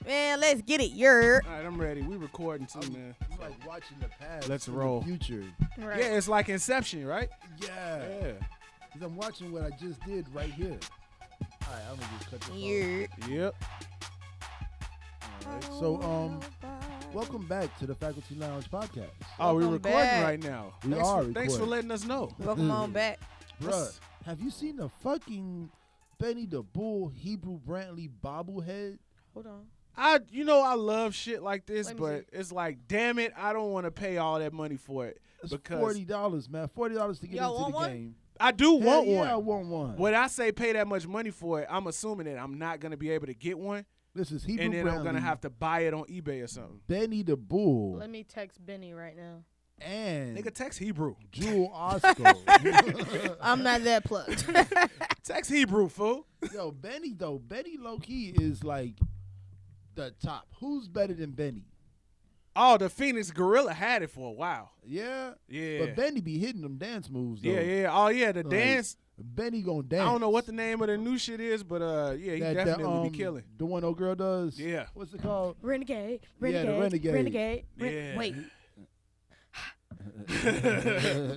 Man, let's get it. You're. All right, I'm ready. We recording too, man. It's like watching the past. Let's from roll. The future. Right. Yeah, it's like Inception, right? Yeah. Yeah. Because I'm watching what I just did right here. All right, I'm going to just cut this off. You're. Yep. All right. So, welcome back to the Faculty Lounge podcast. Oh, we're Welcome recording back. right now. We Thanks are Thanks for recording. letting us know. Welcome on back. Bruh, have you seen the fucking Benny the Bull Hebrew Brantley bobblehead? Hold on. I love shit like this, Let me but it's like, damn it, I don't want to pay all that money for it. It's Because $40, man. $40 to get Y'all into want the one? game. I do want Hell one. Yeah, I want one. When I say pay that much money for it, I'm assuming that I'm not going to be able to get one, This is Hebrew and then I'm going to Brantley, have to buy it on eBay or something. Benny the Bull, Let me text Benny right now. and Nigga, text Hebrew. Jewel Osco. I'm not that plugged. Text Hebrew, fool. Yo, Benny low-key is like the top. Who's better than Benny? Oh, the Phoenix Gorilla had it for a while. Yeah? Yeah. But Benny be hitting them dance moves, though. Yeah. Oh, yeah, the Like, dance. Benny gonna dance. I don't know what the name of the new shit is, but yeah, he definitely be killing. The one old girl does? Yeah. What's it called? Renegade. Yeah, the Renegade. Yeah. Wait.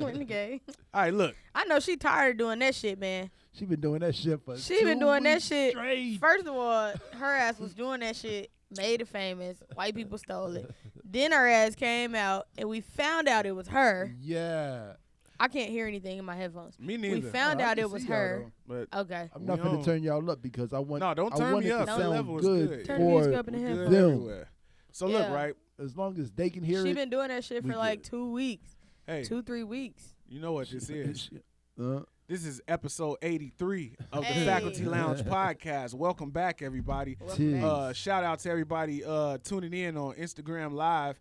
Renegade. All right, look. I know she tired of doing that shit, man. She been doing that shit for She been doing that weeks shit. straight. First of all, her ass was doing that shit, made it famous. White people stole it. Then her ass came out, and we found out it was her. Yeah. I can't hear anything in my headphones. Me neither. We found Oh, I out can it was see y'all, her. But Okay. I'm not We gonna on. turn y'all up because I want. No, don't I turn want me it to up. That sound level is good good. Turn the for music up in the we're headphones. good them. everywhere. So look, Yeah. right? As long as they can hear She it. been doing that shit we for like good. 2 weeks. Hey, 2-3 weeks. you know what this is? Uh, This is episode 83 of the Hey. Faculty Lounge podcast. Welcome back, everybody. Welcome back. Shout out to everybody tuning in on Instagram Live.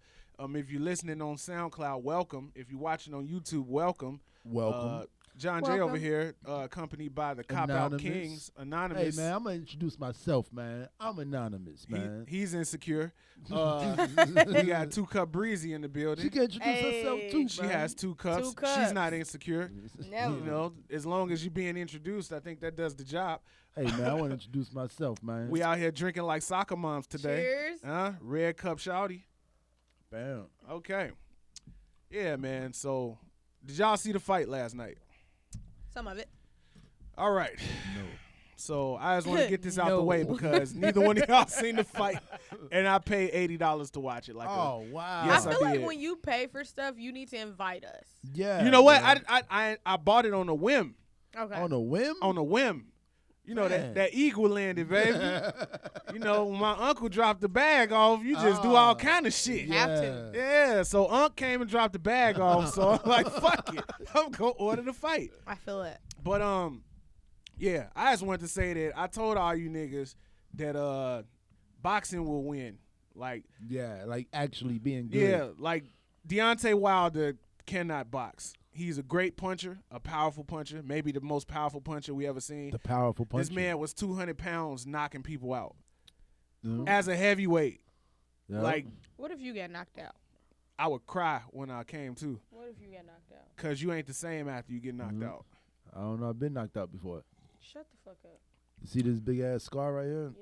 If you're listening on Soundcloud, welcome. If you're watching on YouTube, welcome. welcome. John Jay Welcome. over here, accompanied by the Cop Out Anonymous. Kings, Hey Anonymous. man, I'm gonna introduce myself, man. I'm anonymous, man. He's insecure. We got 2 Cup Breezy in the building. She can introduce herself Hey. too, She man. has 2 cups. 2 cups. She's not insecure. Never. You know, as long as you're being introduced, I think that does the job. Hey man, I want to introduce myself, man. We out here drinking like soccer moms today. Cheers. Red Cup Shawty. Bam. Okay. Yeah, man. So, did y'all see the fight last night? Some of it. All right. No. So, I just want to get this out the No. way because neither one of y'all seen the fight, and I paid $80 to watch it. Like, Oh wow. Yes, I I feel like did. when you pay for stuff, you need to invite us. Yeah. you know what? man. I bought it on a whim. Okay. On a whim. On a whim. You know, Man. that eagle landed, baby. You know, when my uncle dropped the bag off, you just do all kind of shit. Have to. Yeah, so Unc came and dropped the bag off, so I'm like, fuck it. I'm going to order the fight. I feel it. But, yeah, I just wanted to say that I told all you niggas that boxing will win. Like, Yeah, like actually being good. yeah, like Deontay Wilder cannot box. He's a great puncher, a powerful puncher, maybe the most powerful puncher we ever seen. The powerful punch. This man was 200 pounds knocking people out. Yeah. As a heavyweight, Yeah. like, What if you get knocked out? I would cry when I came to, What if you get knocked out? because you ain't the same after you get knocked Mhm. out. I don't know. I've been knocked out before. Shut the fuck up. You see this big ass scar right here?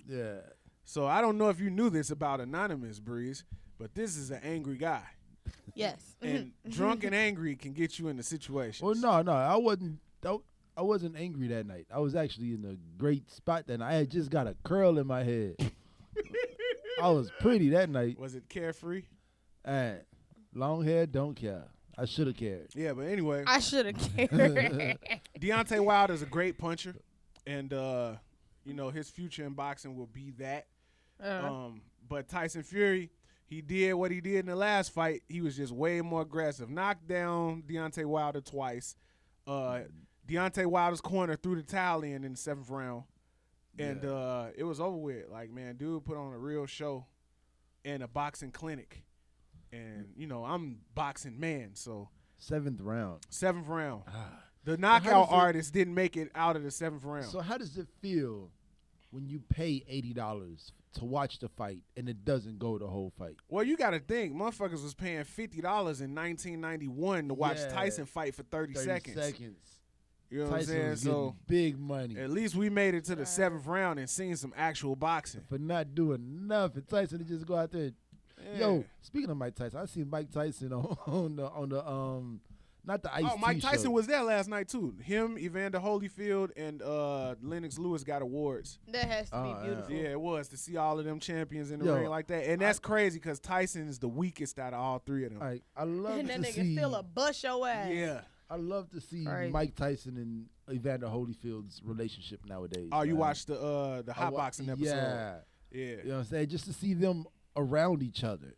Yeah. Yeah. So I don't know if you knew this about Anonymous, Breeze, but this is an angry guy. Yes. And drunk and angry can get you into situations. Well, no, I wasn't angry that night. I was actually in a great spot that night. I had just got a curl in my head. I was pretty that night. Was it carefree? And long hair, don't care. I should have cared. Yeah, but anyway, I should have cared. Deontay Wilder's a great puncher, and you know his future in boxing will be that. But Tyson Fury, he did what he did in the last fight. He was just way more aggressive. Knocked down Deontay Wilder twice. Deontay Wilder's corner threw the towel in the 7th round, and it was over with. Like, man, dude put on a real show and a boxing clinic. And, you know, I'm boxing man, so. 7th round. 7th round. The how knockout does it- artist didn't make it out of the 7th round. So how does it feel when you pay $80 to watch the fight and it doesn't go the whole fight? Well, you got to think, motherfuckers was paying $50 in 1991 to watch Yeah. Tyson fight for 30 seconds. You know what I'm Tyson saying? was So getting big money at least we made it to the 7th round and seen some actual boxing. for not doing nothing. Tyson to just go out there. Yeah. Yo, speaking of Mike Tyson, I seen Mike Tyson on the not the Ice-T Mike Tyson show. was there last night too. Him, Evander Holyfield, and Lennox Lewis got awards. That has to be Oh, beautiful. Yeah, it was to see all of them champions in the Yo, ring like that, and that's crazy because Tyson is the weakest out of all three of them. I love And that to nigga see. still a bust your ass. Yeah. I love to see Crazy. Mike Tyson and Evander Holyfield's relationship nowadays. Oh, you man. watched the hot boxing episode? Yeah. Yeah. You know what I'm saying? Just to see them around each other,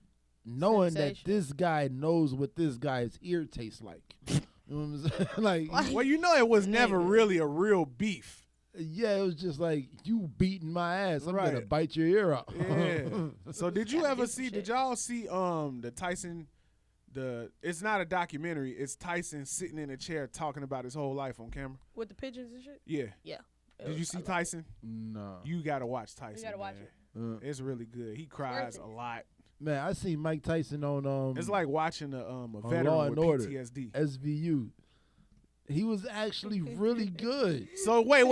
knowing that Sensational. this guy knows what this guy's ear tastes like. You know what I'm saying? Like, Well, you know it was never Nigga. really a real beef. yeah, it was just like, you beating my ass. I'm gonna Right. bite your ear out. Yeah. So did you Gotta ever get some see? Did shit. y'all see the Tyson? It's not a documentary. It's Tyson sitting in a chair talking about his whole life on camera. With the pigeons and shit. Yeah. Yeah. Did you see Tyson? No. You gotta watch Tyson. You gotta watch man. it. It's really good. He cries worth a it. lot. Man, I seen Mike Tyson on It's like watching a on veteran Law with and Order. PTSD. SVU. He was actually really good. So wait.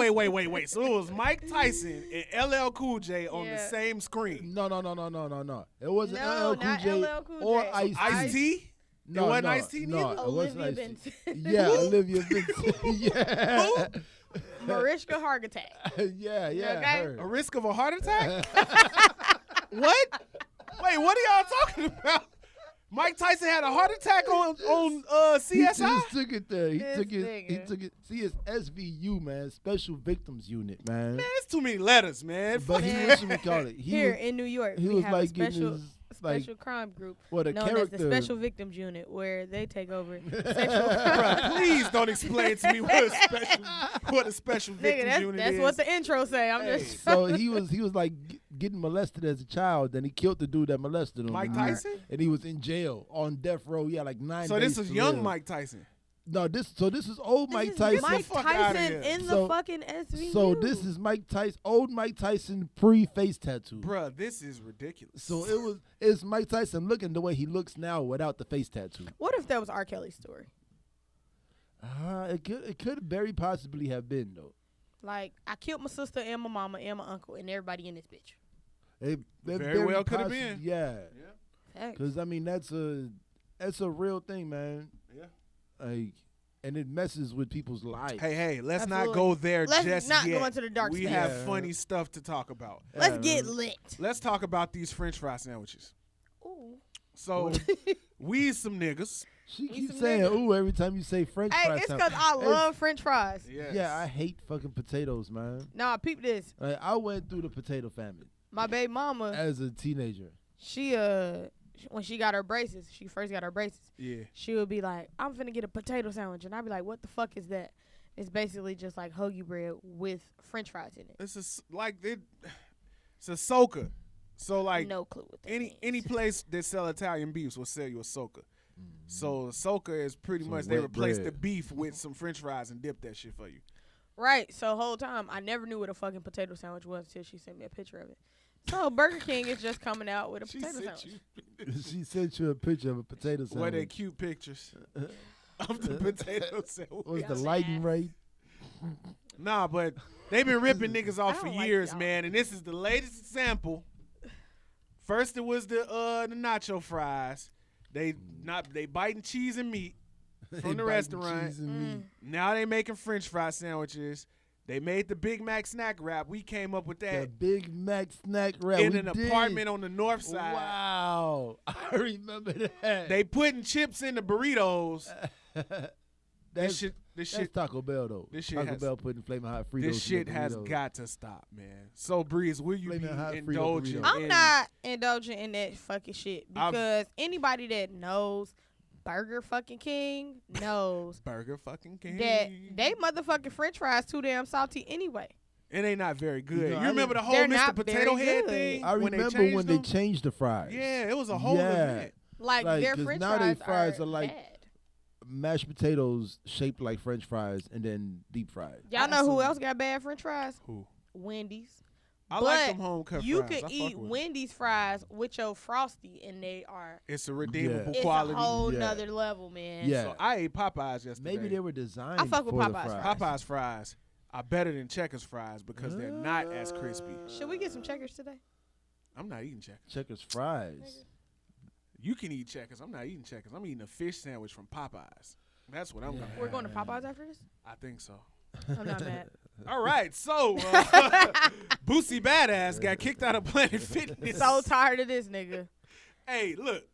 So it was Mike Tyson and LL Cool J on the Yeah. same screen. No. It wasn't No, LL Cool not J LL Cool or J. Ice-T. Ice-T? No, It wasn't no, Ice-T no, neither? it wasn't Olivia Ice-T. Benson. Yeah, Olivia Benson. Yeah. Mariska Hargitay. yeah, Okay. her. A risk of a heart attack? What? Wait, what are y'all talking about? Mike Tyson had a heart attack on He CSI? just took it there. He This took it. He nigga. took it. See, it's SVU, man, Special Victims Unit, man. Man, it's too many letters, man. But he Man. what we call it. He Here was, in New York, he we was have like a getting special his like special crime group what a known character. as the Special Victims Unit, where they take over sexual Bruh, please don't explain to me what a special Nigga, victims unit that's is. what the intro say. I'm Hey. just So he was like getting molested as a child. Then he killed the dude that molested him. Mike and Tyson? and he was in jail on death row. Yeah, like 9 So days this is to young live. Mike Tyson. No, this is old Mike This is Tyson. Mike Fuck outta Tyson here. in So- the fucking SVU. So this is Mike Tyson, old Mike Tyson pre-face tattoo. Bruh, this is ridiculous. So it's Mike Tyson looking the way he looks now without the face tattoo. What if that was R. Kelly's story? It could very possibly have been though. Like, I killed my sister and my mama and my uncle and everybody in this bitch. It Very well coulda possi- been. Yeah, Facts. because I mean that's a real thing, man. Yeah. Like, and it messes with people's lives. Hey, let's not Absolutely. go there Let's just not yet. go into the dark We space. have Yeah. funny stuff to talk about. Let's Yeah, get man. lit. Let's talk about these French fry sandwiches. Ooh. So, we some niggas. She We keeps some saying niggas. "ooh" every time you say French Hey, fries. it's because I love French fries. Yes. Yeah, I hate fucking potatoes, man. Nah, peep this. Like, I went through the potato famine My baby mama, as a teenager. she when she got her braces, she first got her braces. Yeah. She would be like, "I'm finna get a potato sandwich," and I'd be like, "What the fuck is that?" It's basically just like hoagie bread with French fries in it. It's a soca. So like No clue what that any means. place that sell Italian beefs will sell you a soca. So soca is pretty Some much they wet replace the bread. beef with some French fries and dip that shit for you. Right. So whole time I never knew what a fucking potato sandwich was until she sent me a picture of it. So Burger King is just coming out with a She potato sent sandwich. you She sent you a picture of a potato where they sandwich. cute pictures of the potato sandwich. Was the Dumbass. lighting right? Nah, but they've been ripping niggas off I for don't like years, y'all. man, and this is the latest example. First it was the nacho fries. They biting cheese and meat They from the biting restaurant. cheese and meat. Now they making French fry sandwiches. They made the Big Mac snack wrap. We came up with The that Big Mac snack wrap. in we an did. apartment on the north side. Wow, I remember that. They putting chips in the burritos. that's, This that's shit, Taco Bell though. this shit Taco has- Bell putting flaming hot Fritos. this shit in the has burritos. got to stop, man. So Breeze, will you be Flaming hot Frito indulging? Doritos. I'm in- not indulging in that fucking shit I'm- because anybody that knows Burger fucking King knows Burger fucking King. that they motherfucking French fries too damn salty anyway. It ain't not very good. You You, know, I remember the whole They're Mr. not Potato very Head good. thing? I when remember they when changed they them? changed the fries. Yeah, it was a whole Yeah. event. Like, Like, their 'cause French now they fries, fries are are like- bad. Mashed potatoes shaped like French fries and then deep fried. Y'all know who else got bad French fries? Who? Wendy's, I like them home cut you fries. could eat with Wendy's fries with your Frosty, and they are. It's a redeemable It's quality. a whole nother level, man. Yeah. So I ate Popeyes yesterday. Maybe they were designed I fuck with for the Popeyes fries. Popeyes fries are better than Checkers fries because they're not as crispy. Should we get some Checkers today? I'm not eating Checkers. Checkers fries. You can eat Checkers. I'm not eating Checkers. I'm eating a fish sandwich from Popeyes. That's what I'm going to have. We're going to Popeyes after this? I think so. I'm not mad. All right, so Boosie Badass got kicked out of Planet Fitness. So tired of this nigga. Hey, look,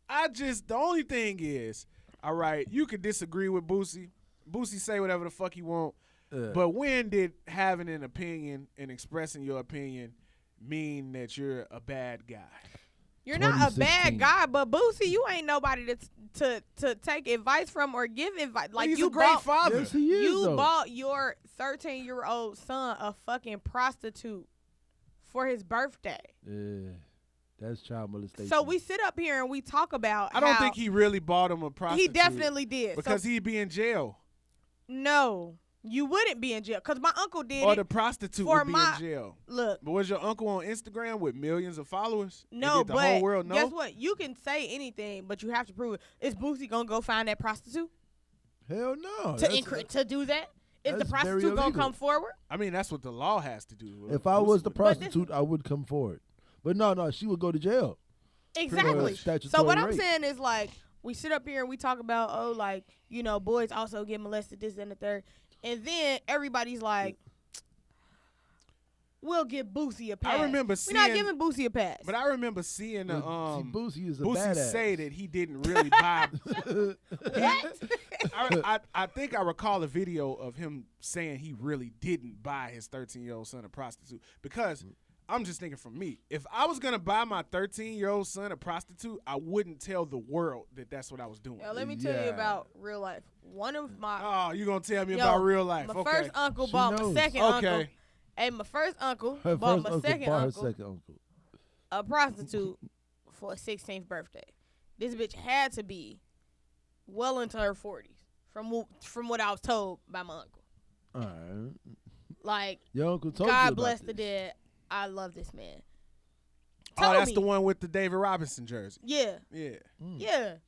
the only thing is, all right, you could disagree with Boosie. Boosie say whatever the fuck he want. But when did having an opinion and expressing your opinion mean that you're a bad guy? You're not a bad guy, but Boosie, you ain't nobody to take advice from or give advice. Like He's you a great father. Yes, he is, you though. bought your 13-year-old son a fucking prostitute for his birthday. Yeah, that's child molestation. So we sit up here and we talk about I don't how think he really bought him a prostitute. he definitely did. Because So, he'd be in jail. no, you wouldn't be in jail because my uncle did Or it. the prostitute for would be my- in jail. Look, But was your uncle on Instagram with millions of followers? no, and did the but whole world know? guess what? You can say anything, but you have to prove it. Is Boosie gonna go find that prostitute Hell no. to do that? Is the that's very prostitute gonna illegal. come forward? I mean, that's what the law has to do. If I was the Boosie would- prostitute, I would come forward. But no, she would go to jail. Exactly. statutory So what I'm rape. saying is like we sit up here and we talk about boys also get molested, this and the third, and then everybody's like, we'll give Boosie a pass. I remember we're not seeing- giving Boosie a pass. But I remember seeing See, Boosie is a Boosie badass. say that he didn't really buy. What? I think I recall a video of him saying he really didn't buy his 13-year-old son a prostitute because I'm just thinking from me. If I was gonna buy my 13-year-old son a prostitute, I wouldn't tell the world that that's what I was doing. Yo, let me tell you Yeah. about real life. One of my Oh, you gonna tell me about real life? my Okay. first uncle She bought knows. my second Okay. uncle. Hey, my first uncle Her bought first my uncle second bought her uncle second uncle. a prostitute for a 16th birthday. This bitch had to be well into her 40s, from what I was told by my uncle. All right. Like, Your uncle told you God about bless the this. dead. I love this man. Oh, Told that's me. the one with the David Robinson jersey. Yeah, Yeah. yeah. A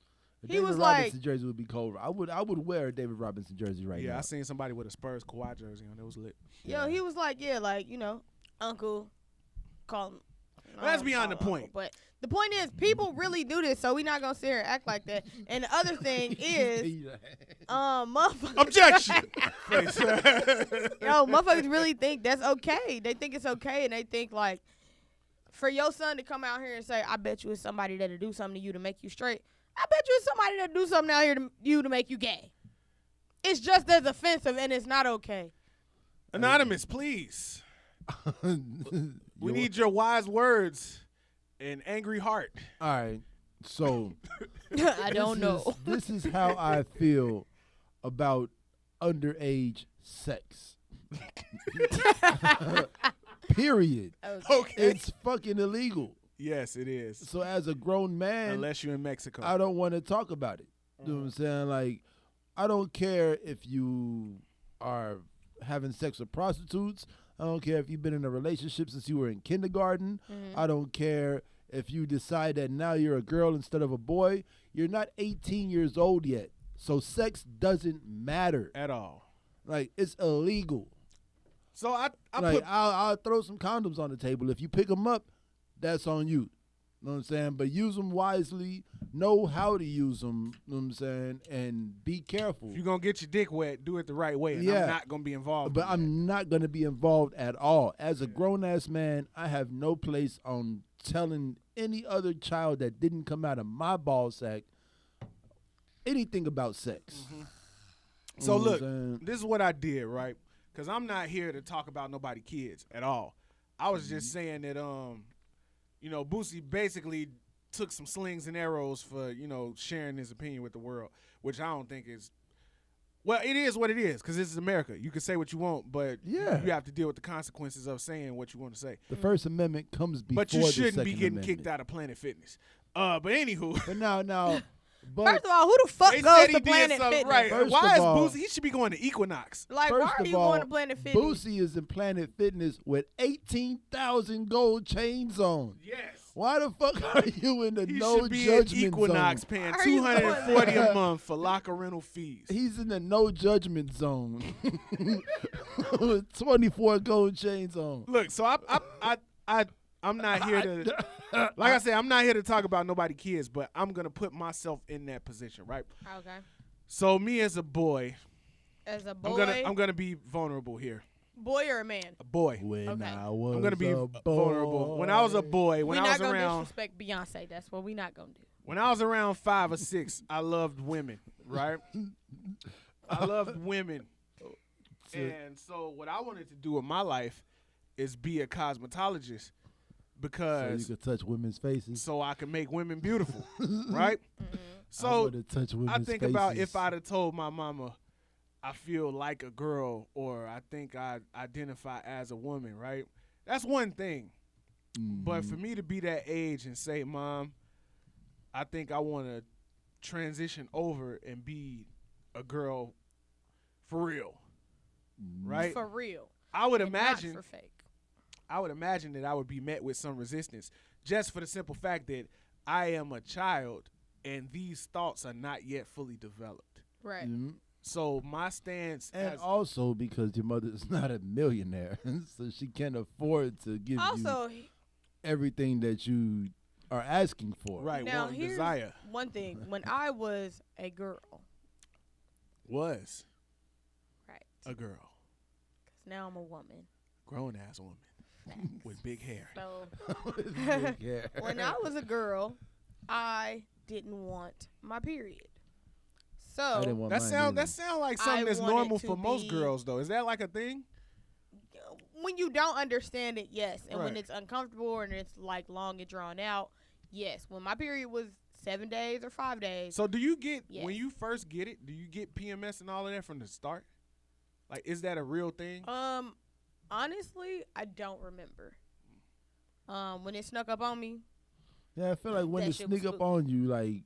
He David was Robinson like- jersey would be cold. I would wear a David Robinson jersey right Yeah, now. I seen somebody with a Spurs Kawhi jersey on. It was lit. Yo, he was like, uncle, call him. That's I don't beyond the call him point. uncle, but the point is, people really do this, so we not gonna sit here and act like that. And the other thing is, motherfuckers. Objection. Please. Yo, motherfuckers really think that's okay. They think it's okay, and they think like, for your son to come out here and say, "I bet you it's somebody that'll do something to you to make you straight." I bet you it's somebody that'll do something out here to you to make you gay. It's just as offensive, and it's not okay. Anonymous, please. We need your wise words and angry heart. All right. So I don't know. This is how I feel about underage sex. Period. Okay. It's fucking illegal. Yes, it is. So as a grown man, Unless you're in Mexico. I don't want to talk about it. You know what I'm saying? Like, I don't care if you are having sex with prostitutes. I don't care if you've been in a relationship since you were in kindergarten. I don't care if you decide that now you're a girl instead of a boy. You're not 18 years old yet. So sex doesn't matter. At all. Like, it's illegal. So I'll throw some condoms on the table. If you pick them up, that's on you. You know what I'm saying? But use them wisely. Know how to use them. You know what I'm saying? And be careful. if you're going to get your dick wet, do it the right way. And Yeah. I'm not going to be involved. But in I'm not going to be involved at all. As a grown-ass man, I have no place on telling any other child that didn't come out of my ball sack anything about sex. that. So You know what look, I'm saying? this is what I did, right? Because I'm not here to talk about nobody kids at all. I was just saying that, Boosie basically took some slings and arrows for, sharing his opinion with the world, which I don't think is. Well, it is what it is because this is America. You can say what you want, but Yeah. you have to deal with the consequences of saying what you want to say. The First Amendment comes before But you the shouldn't be Second getting Amendment. kicked out of Planet Fitness. But anywho, But now, But First of all, who the fuck They goes said to he did Planet something Fitness? right. First Why of is all- Boosie? He should be going to Equinox. Like, First why are of you all, going to Planet Fitness? Boosie is in Planet Fitness with 18,000 gold chains on. Yes. Why the fuck are you in the He no should be judgment at Equinox zone? paying Are you going $240 there? a month for locker rental fees. He's in the no judgment zone with 24 gold chains on. Look, so I'm not here to, like I said, I'm not here to talk about nobody kids, but I'm gonna put myself in that position, right? Okay. So me as a boy, As a boy, I'm gonna be vulnerable here. boy or a man? A boy. When Okay. I was I'm gonna be a vulnerable. When I was a boy, when we I not was gonna around, disrespect Beyonce. That's what we not gonna do. when I was around 5 or 6, I loved women, right? I loved women, and so what I wanted to do with my life is be a cosmetologist so because you could touch women's faces. so I can make women beautiful, right? Mm-hmm. I So wanna touch I women's think faces. about if I'd have told my mama I feel like a girl or I think I identify as a woman, right? That's one thing. But for me to be that age and say, Mom, I think I want to transition over and be a girl for real, right? For real. I would And not imagine for fake. I would imagine that I would be met with some resistance just for the simple fact that I am a child and these thoughts are not yet fully developed. Right. Mhm. So my stance And as also because your mother is not a millionaire, so she can't afford to give you Also, everything that you are asking for. right, now want, here's desire one thing. When I was a girl, was right? a girl, Because now I'm a woman. grown ass woman Facts. with big hair. So Yeah. when I was a girl, I didn't want my period. I didn't So want That mine sound either. like something I that's wanted normal to for most be- girls though. Is that like a thing? when you don't understand it, yes. And when Right. it's uncomfortable and it's like long and drawn out, yes. When my period was 7 days or 5 days, So do you get Yes. when you first get it? Do you get PMS and all of that from the start? Like, is that a real thing? honestly, I don't remember. When it snuck up on me, Yeah, I feel like when That it shit was sneak up spooky. on you, like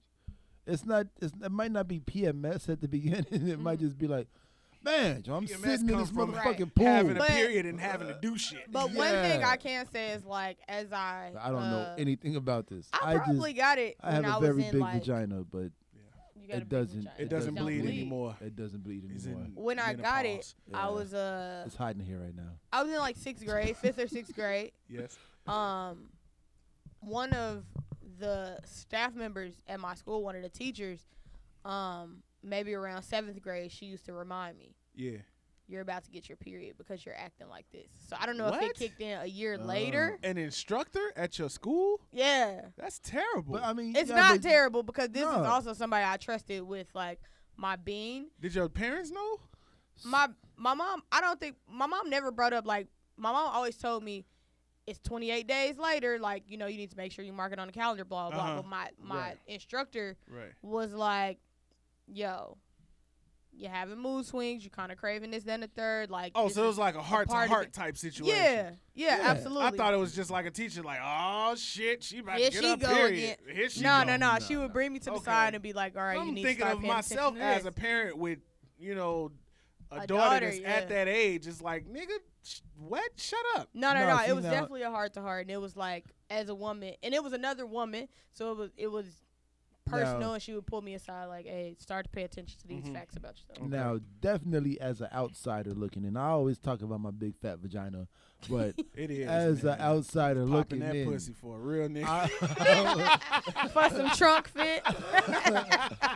it might not be PMS at the beginning. It might just be like, man, Joe, I'm PMS sitting in come this from motherfucking pool. Having a But- period and having to do shit. but one thing Yeah. I can say is like as I don't know anything about this. I probably got it I when have I a was very in big like vagina, but you got a it big doesn't- vagina. It doesn't Don't bleed anymore. it doesn't bleed It's anymore. in When I got it, menopause. I Yeah. was It's hiding here right now. I was in like 6th grade, 5th or 6th grade. Yes. One of the staff members at my school, one of the teachers, maybe around 7th grade, she used to remind me, Yeah. you're about to get your period because you're acting like this. So I don't know if What? it kicked in a year later. An instructor at your school? Yeah. That's terrible. But I mean, It's yeah, not but- terrible because this is No. also somebody I trusted with like my being. Did your parents know? My mom, I don't think my mom never brought up like my mom always told me it's 28 days later, like, you know, you need to make sure you mark it on the calendar, blah blah. Uh-huh. But my Right. instructor Right. was like, yo, you're having mood swings, you're kind of craving this, then the third, like. Oh, this so it is was like a heart to part of heart it. type situation. Yeah, Yeah. absolutely. I thought it was just like a teacher, like, oh shit, she about Here to get she her go period. again. Here she No, go. no. She would bring me to the Okay. side and be like, all right, you I'm need to thinking start of paying myself attention to as this. a parent with, you know, a A daughter daughter, that's yeah. at that age. It's like, nigga, what? Shut up. No. No, see, It was now- definitely a heart to heart, and it was like as a woman, and it was another woman, so it was personal, Now- and she would pull me aside like, "Hey, start to pay attention to these Mhm. facts about yourself." Now, definitely as an outsider looking in, I always talk about my big fat vagina, but It is. as man. an outsider Popping looking that in, pussy for a real nigga. For some trunk fit. I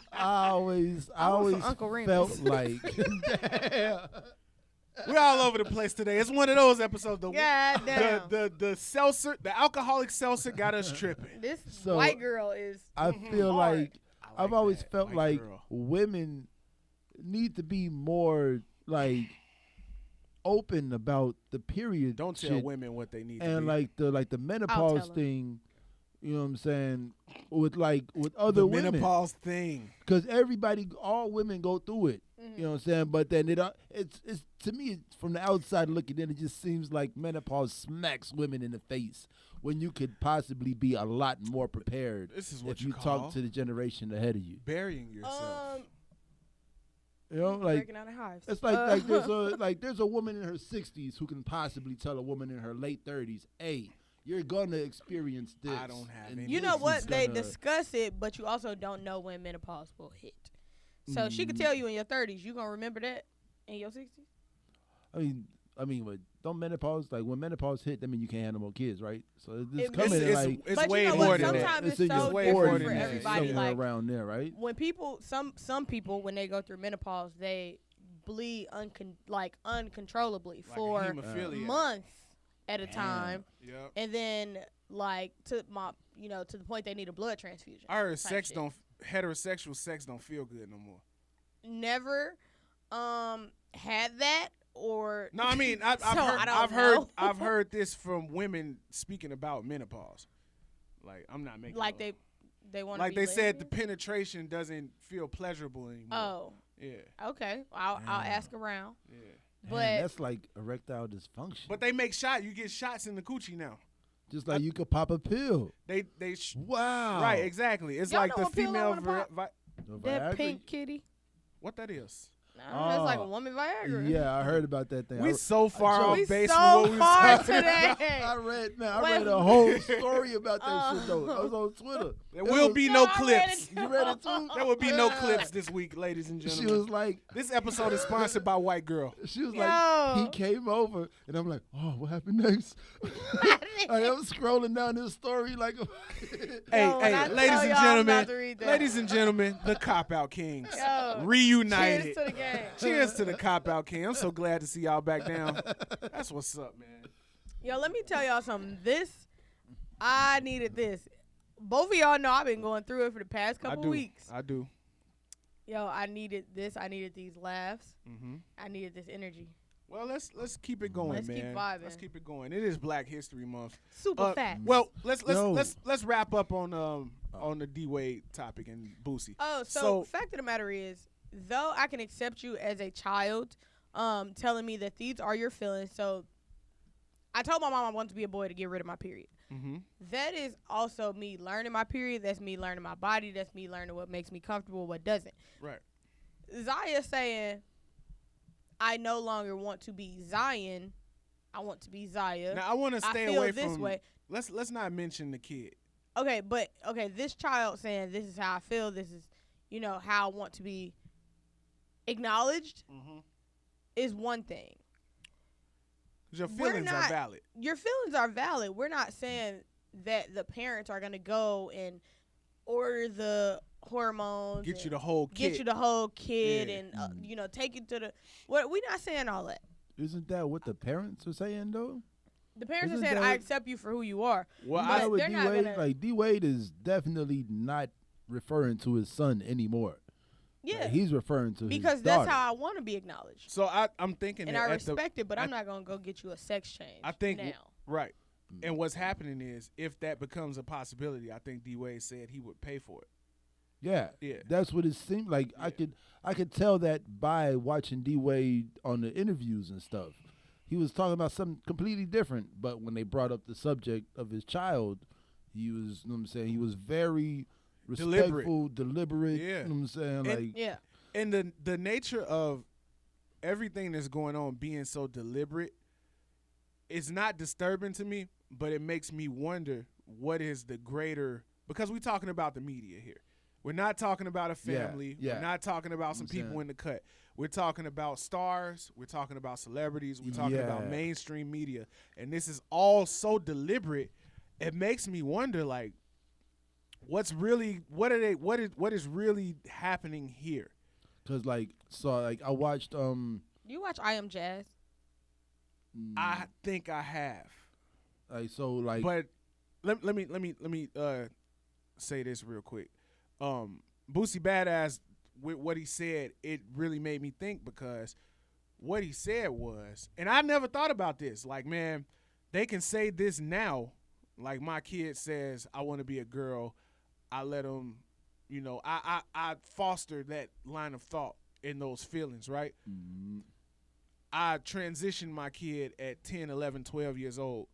always I want some Uncle felt Remus. like We're all over the place today. It's one of those episodes. God damn. The seltzer, the alcoholic seltzer got us tripping. This So- white girl is. I feel hard. like I I've always that, felt white like girl. women need to be more like open about the period Don't tell shit women what they need to and be. like the menopause tell 'em. thing. You know what I'm saying? With other The women. menopause thing. Because all women go through it. You know what I'm saying? But then it's to me, from the outside looking in, it just seems like menopause smacks women in the face when you could possibly be a lot more prepared. This is what if you call talk to the generation ahead of you. Burying yourself. You know, like breaking out of hives. it's there's a woman in her 60s who can possibly tell a woman in her late 30s, "Hey, you're gonna experience this." I don't have any. You know what? They discuss it, but you also don't know when menopause will hit. So she could tell you in your 30s. You gonna remember that in your 60s? I mean, but don't menopause, like when menopause hit, that mean you can't have no more kids, right? So it's It- coming It's, like it's But way you know more what? than that. Sometimes it's in so your way more different than for that. everybody. somewhere Like around there, right? when people, some people, when they go through menopause, they bleed uncontrollably Like a for hemophiliac. months at a time, Yep. and then to the point they need a blood transfusion. I heard type shit. heterosexual sex don't feel good no more. Never had that or No, I mean I've So, I don't heard know. I've heard this from women speaking about menopause. Like I'm not making like it up. they want Like they said the penetration doesn't feel pleasurable anymore. Oh, Yeah. okay. I'll ask around. Yeah. But Man, that's like erectile dysfunction. But they you get shots in the coochie now. just like you could pop a pill. Wow. Wow. Right, exactly. It's Y'all like know the what pill I female wanna pop? The that Viagra? pink kitty. what that is. It's like a woman Viagra. Yeah, I heard about that thing. We so far off We base so from what we was far talking today. about. I Wait. read a whole story about that shit though. I was on Twitter. There will be no I read clips. it. You read it too? There will be no Yeah. clips this week, ladies and She gentlemen. was like, This episode is sponsored by White Girl. she was Yo. like, he came over, and I'm like, oh, what happened next? I'm scrolling down this story like, Hey, when I ladies tell and y'all I'm gentlemen, about to read that. ladies and gentlemen, the Cop Out Kings Yo, reunited. cheers to the game. Cheers to the Cop Out King. I'm so glad to see y'all back down. That's what's up, man. Yo, let me tell y'all something. I needed this. Both of y'all know I've been going through it for the past couple weeks. I do. Yo, I needed this. I needed these laughs. Mm-hmm. I needed this energy. Well, let's keep it going, Let's man. keep vibing. Let's keep it going. It is Black History Month. Super fat. Well, let's Yo. let's wrap up on the D Wade topic and Boosie. Oh, so fact of the matter is, though I can accept you as a child, telling me that these are your feelings. So I told my mom I wanted to be a boy to get rid of my period. Mm-hmm. That is also me learning my period. That's me learning my body. That's me learning what makes me comfortable, what doesn't. Right. Zaya saying, I no longer want to be Zion. I want to be Zaya. Now I want to stay I feel away this from. way. Let's not mention the kid. Okay, this child saying this is how I feel. This is, how I want to be acknowledged is one thing. Your feelings are valid. Your feelings are valid. We're not saying that the parents are going to go and order the hormones. Get you the whole kit. Get you the whole kid Yeah. and, take you to the. We're not saying all that. isn't that what the parents are saying though? The parents Isn't are saying, that- I accept you for who you are. Well, But I with they're not D-Wade, gonna- like D-Wade is definitely not referring to his son anymore. Yeah. Like, he's referring to Because his that's daughter. how I want to be acknowledged. So I'm thinking And that I at the- respect it, but I'm not going to go get you a sex change I think now. right. And what's happening is if that becomes a possibility, I think D Wade said he would pay for it. Yeah, Yeah. that's what it seemed like. Yeah. I could tell that by watching D-Wade on the interviews and stuff. He was talking about something completely different, but when they brought up the subject of his child, he was, you know what I'm saying, he was very respectful, deliberate, Yeah. you know what I'm saying, like Yeah. And the nature of everything that's going on being so deliberate is not disturbing to me, but it makes me wonder what is the greater, because we're talking about the media here. We're not talking about a family. Yeah. We're not talking about some people in the cut. We're talking about stars. We're talking about celebrities. We're talking about mainstream media. And this is all so deliberate. It makes me wonder, like, what is really happening here? because I watched Do you watch I Am Jazz? I think I have. but Let me say this real quick. Boosie Badass, with what he said, it really made me think, because what he said was, and I never thought about this. Like, man, they can say this now. Like my kid says, I want to be a girl. I let him, I foster that line of thought and those feelings, right? Mm-hmm. I transitioned my kid at 10, 11, 12 years old.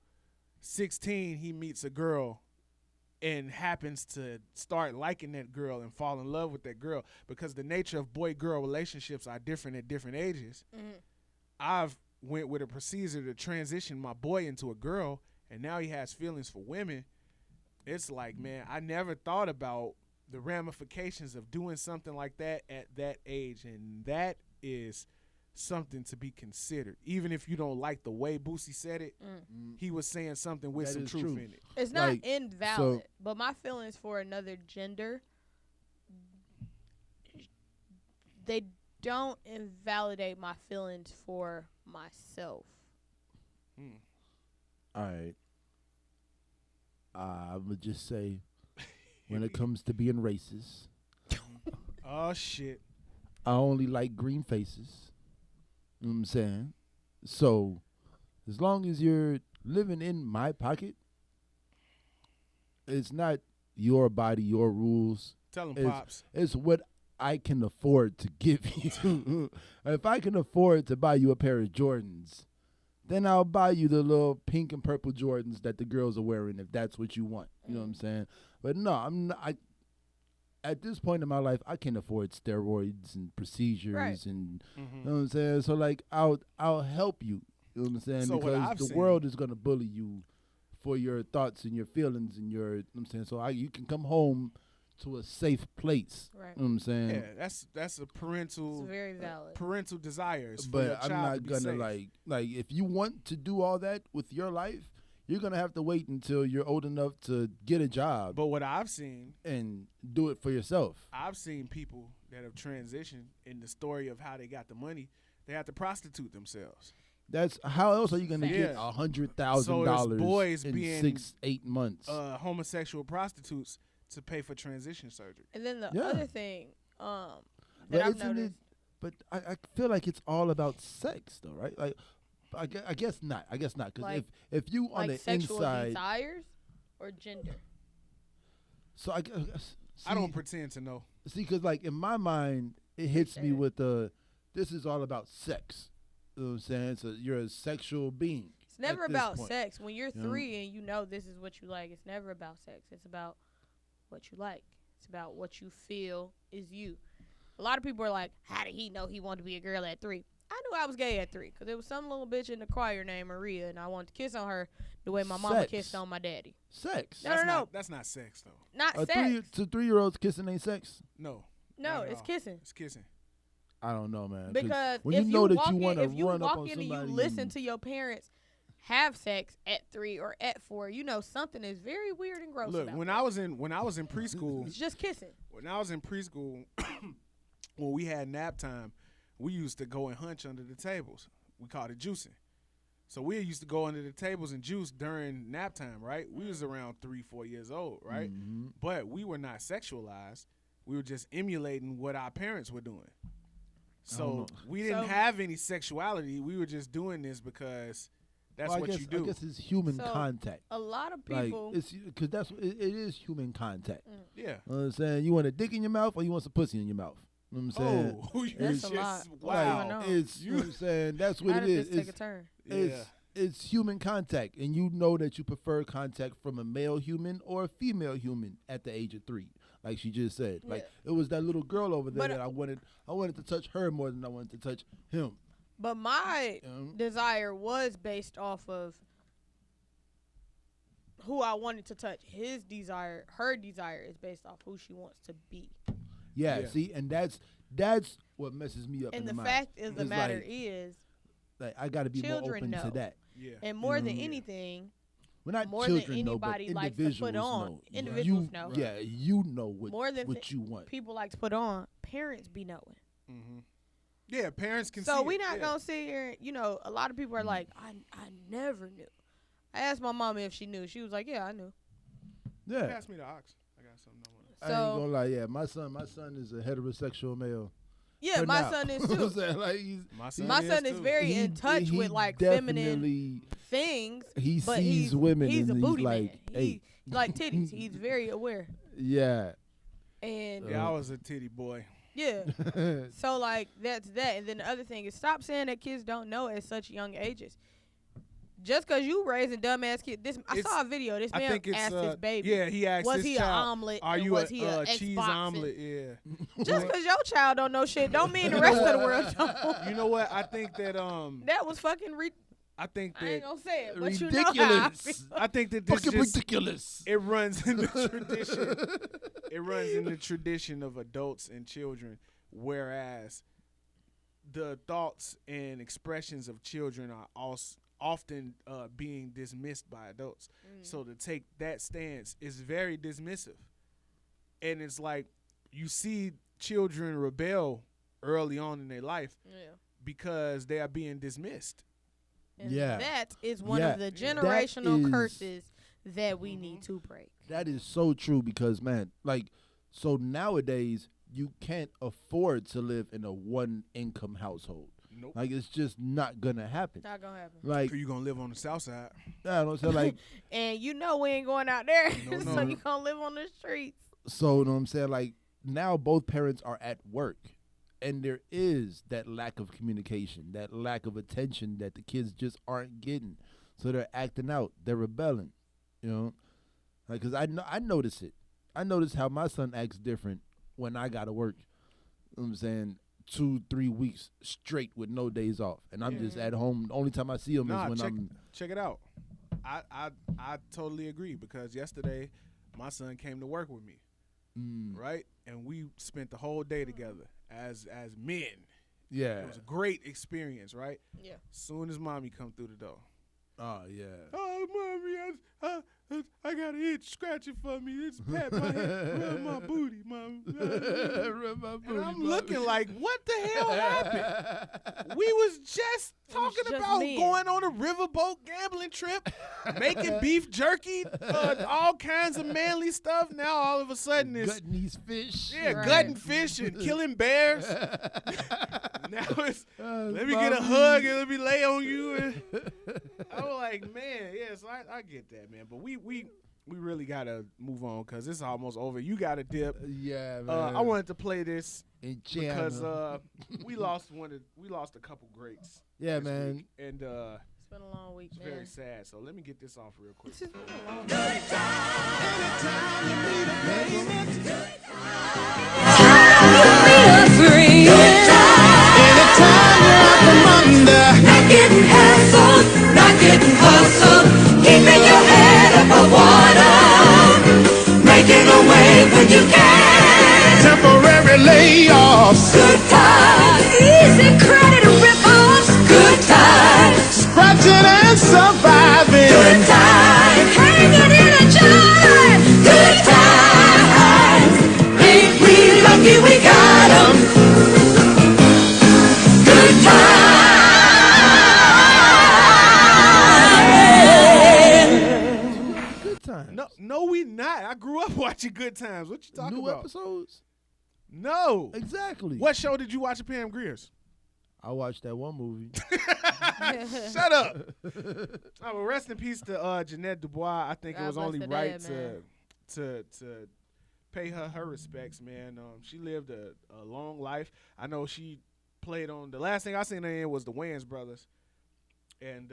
16, he meets a girl and happens to start liking that girl and fall in love with that girl because the nature of boy-girl relationships are different at different ages. Mm-hmm. I've went with a procedure to transition my boy into a girl, and now he has feelings for women. It's like, man, I never thought about the ramifications of doing something like that at that age, and that is something to be considered. Even if you don't like the way Boosie said it, he was saying something with That some is truth true. in it. It's not Like, invalid, but my feelings for another gender, they don't invalidate my feelings for myself. All right. I would just say, when it comes to being racist, Oh, shit. I only like green faces. You know what I'm saying? So, as long as you're living in my pocket, it's not your body, your rules. Tell him, It's, Pops. it's what I can afford to give you. If I can afford to buy you a pair of Jordans, then I'll buy you the little pink and purple Jordans that the girls are wearing if that's what you want. You know what I'm saying? But no, I'm not. At this point in my life, I can't afford steroids and procedures Right. and you know what I'm saying. So like, I'll help you. You know what I'm saying? So what because I've the seen- world is gonna bully you for your thoughts and your feelings and your. You know what I'm saying? So you can come home to a safe place. Right. You know what I'm saying? Yeah, that's a It's parental very valid. parental desire. It's for your But I'm child to not be gonna safe. like if you want to do all that with your life, you're gonna have to wait until you're old enough to get a job But what I've seen and do it for yourself. I've seen people that have transitioned in the story of how they got the money. They have to prostitute themselves. That's how else are you gonna get Yeah. $100,000 So it's boys in being, 6-8 months? Homosexual prostitutes to pay for transition surgery. And then the Yeah. other thing that But I've isn't noticed. But I feel like it's all about sex though, right? Like I guess not. I guess not because Like- if you on Like the sexual inside, desires or gender. so I guess. I don't pretend to know. See, because like in my mind, it hits me Sure. with this is all about sex. You know what I'm saying? So you're a sexual being. It's never at this about point. sex. When you're You know? 3 and you know this is what you like, it's never about sex. It's about what you like. It's about what you feel is you. A lot of people are like, how did he know he wanted to be a girl at 3? I knew I was gay at 3 because there was some little bitch in the choir named Maria, and I wanted to kiss on her the way my mama Sex. kissed on my daddy. Sex. No, no. That's not sex though. Not A sex. 3-year-olds kissing ain't sex. No. No, not at it's all. kissing. It's kissing. I don't know, man. Because when if you know that walk you in, want to if you run up walk on in and you somebody, listen and- to your parents have sex at 3 or at 4, you know something is very weird and gross Look, about when that. I was in preschool, It's just kissing. when I was in preschool, when we had nap time, we used to go and hunch under the tables. We called it juicing. So we used to go under the tables and juice during nap time, right? We was around 3-4 years old, right? Mhm. But we were not sexualized. We were just emulating what our parents were doing. So know. we didn't So- have any sexuality. We were just doing this because that's Well, what you do. I guess it's human So, contact. A lot of Like people. it's because it is human contact. Yeah. You know what I'm saying? You want a dick in your mouth or you want some pussy in your mouth? You know what I'm saying? Oh, you That's just, a lot. wow. I know. It's you know what I'm saying? That's what How it did is. this take a turn? Yeah. It's human contact, and you know that you prefer contact from a male human or a female human at the age of 3, like she just said. Like it was that little girl over there But, that I wanted to touch her more than I wanted to touch him. But my You know? desire was based off of who I wanted to touch. His desire, her desire is based off who she wants to be. Yeah, Yeah. see, and that's what messes me up. And in the mind. fact of the It's matter like- is, like I got to be more children open to know. that. Yeah. and more than Mm. anything, Well, not more than children know, but anybody likes to individuals put on, know. individuals you, know. Yeah, you know what More than what you want. people like to put on, parents be knowing. Mm-hmm. Yeah, parents can see So we it, not yeah. gonna sit here. You know, a lot of people are like, I never knew. I asked my mom if she knew. She was like, yeah, I knew. Yeah, Pass me the ox. I got something I want to. I ain't So- gonna lie. Yeah, my son is a heterosexual male, Yeah, for my now. son is You know what I'm too. saying? Like My son is too. very in touch with like feminine definitely- things. He but sees women he's a and booty he's man. like, He hey. like titties. He's very aware. Yeah. And Yeah, I was a titty boy. yeah. So like that's that. And then the other thing is stop saying that kids don't know at such young ages. Just because you raising dumbass kids. I saw a video. This I man think it's asked his baby. Yeah, he asked was his he child, an omelet? Are and you was he a a cheese Xbox? omelet? Yeah. Just because your child don't know shit, don't mean the rest of the world don't. You know what? I think that That was fucking I think I ain't that gonna say it, but ridiculous. you know how I feel. I think that this Fucking just, ridiculous. it runs in the tradition. It runs in the tradition of adults and children, whereas the thoughts and expressions of children are also often being dismissed by adults. So to take that stance is very dismissive. And it's like you see children rebel early on in their life because they are being dismissed. And Yeah. that is one Yeah. of the That generational is- curses that we need to break. That is so true because, man, like, so nowadays you can't afford to live in a one-income household. Nope. Like, it's just not gonna happen. Not gonna happen. Like, You gonna live on the south side? I don't say like, And you know we ain't going out there, No, so no. you gonna live on the streets. so you know what I'm saying? Like, now both parents are at work, and there is that lack of communication, that lack of attention that the kids just aren't getting. So they're acting out, they're rebelling, you know? Like, cause I notice it. I notice how my son acts different when I gotta work. You know what I'm saying? 2-3 weeks straight with no days off, and I'm just at home. The only time I see him is when check it out. I totally agree because yesterday my son came to work with me, right? And we spent the whole day together as men. yeah. It was a great experience, right? Yeah. Soon as mommy come through the door. Oh yeah. Oh, mommy, I got an itch. Scratch it for me. It's pat my head. Rub my booty, mom. Rub my And booty, I'm mommy. looking like, what the hell happened? We was just talking just about men. going on a riverboat gambling trip, making beef jerky, all kinds of manly stuff. Now all of a sudden it's Gutting these fish. yeah, Right. gutting fish and killing bears. Now it's let me get a mommy. hug and let me lay on you. And I was like, man, yes, I get that, man. But we really gotta move on because it's almost over. You gotta dip. Yeah, man. I wanted to play this In because China. we lost a couple greats. Yeah, this man. week, and It's been a long week, it's man. very sad. So let me get this off real quick. This has been a long Not getting hassled, not getting hustled, keeping your head above water, making a way when you can. Temporary layoffs, Good times, easy credit rip-offs. Good times, scratching and surviving. good times, hanging in a jive. Good times, ain't we lucky we got 'em? Good times. Good time. No, we not. I grew up watching Good Times. What you talking New about? episodes. No. Exactly. What show did you watch of Pam Grier's? I watched that one movie. Shut up. Oh, well, rest in peace to Ja'net Dubois. I think God it was bless only the right dead, to pay her respects, man. She lived a long life. I know she played on the last thing I seen her in was the Wayans Brothers, and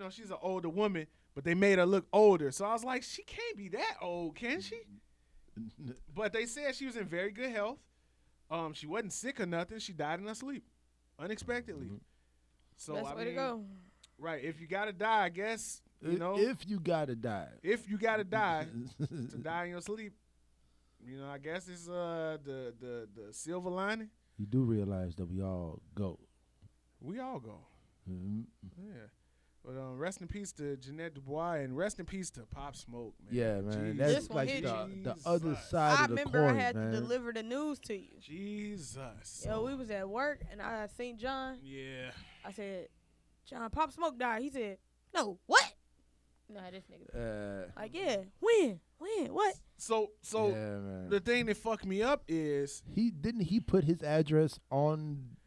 she's an older woman, but they made her look older. So I was like, she can't be that old, can she? But they said she was in very good health. She wasn't sick or nothing. She died in her sleep, unexpectedly. So Best I way mean, to go. right? If you gotta die, I guess If you gotta die. If you gotta die, to die in your sleep, I guess it's the silver lining. You do realize that we all go. We all go. Mhm. Yeah. But rest in peace to Ja'net Dubois and rest in peace to Pop Smoke, man. Yeah, man. Jeez. That's This one like hit the you. other Jesus. side I of the remember coin, I had man. to deliver the news to you. Jesus. Yo, we was at work and I seen John. Yeah. I said, John, Pop Smoke died. He said, no, what? Nah, this nigga. Like, yeah, when? What? So Yeah, man. the thing that fucked me up is He put his address on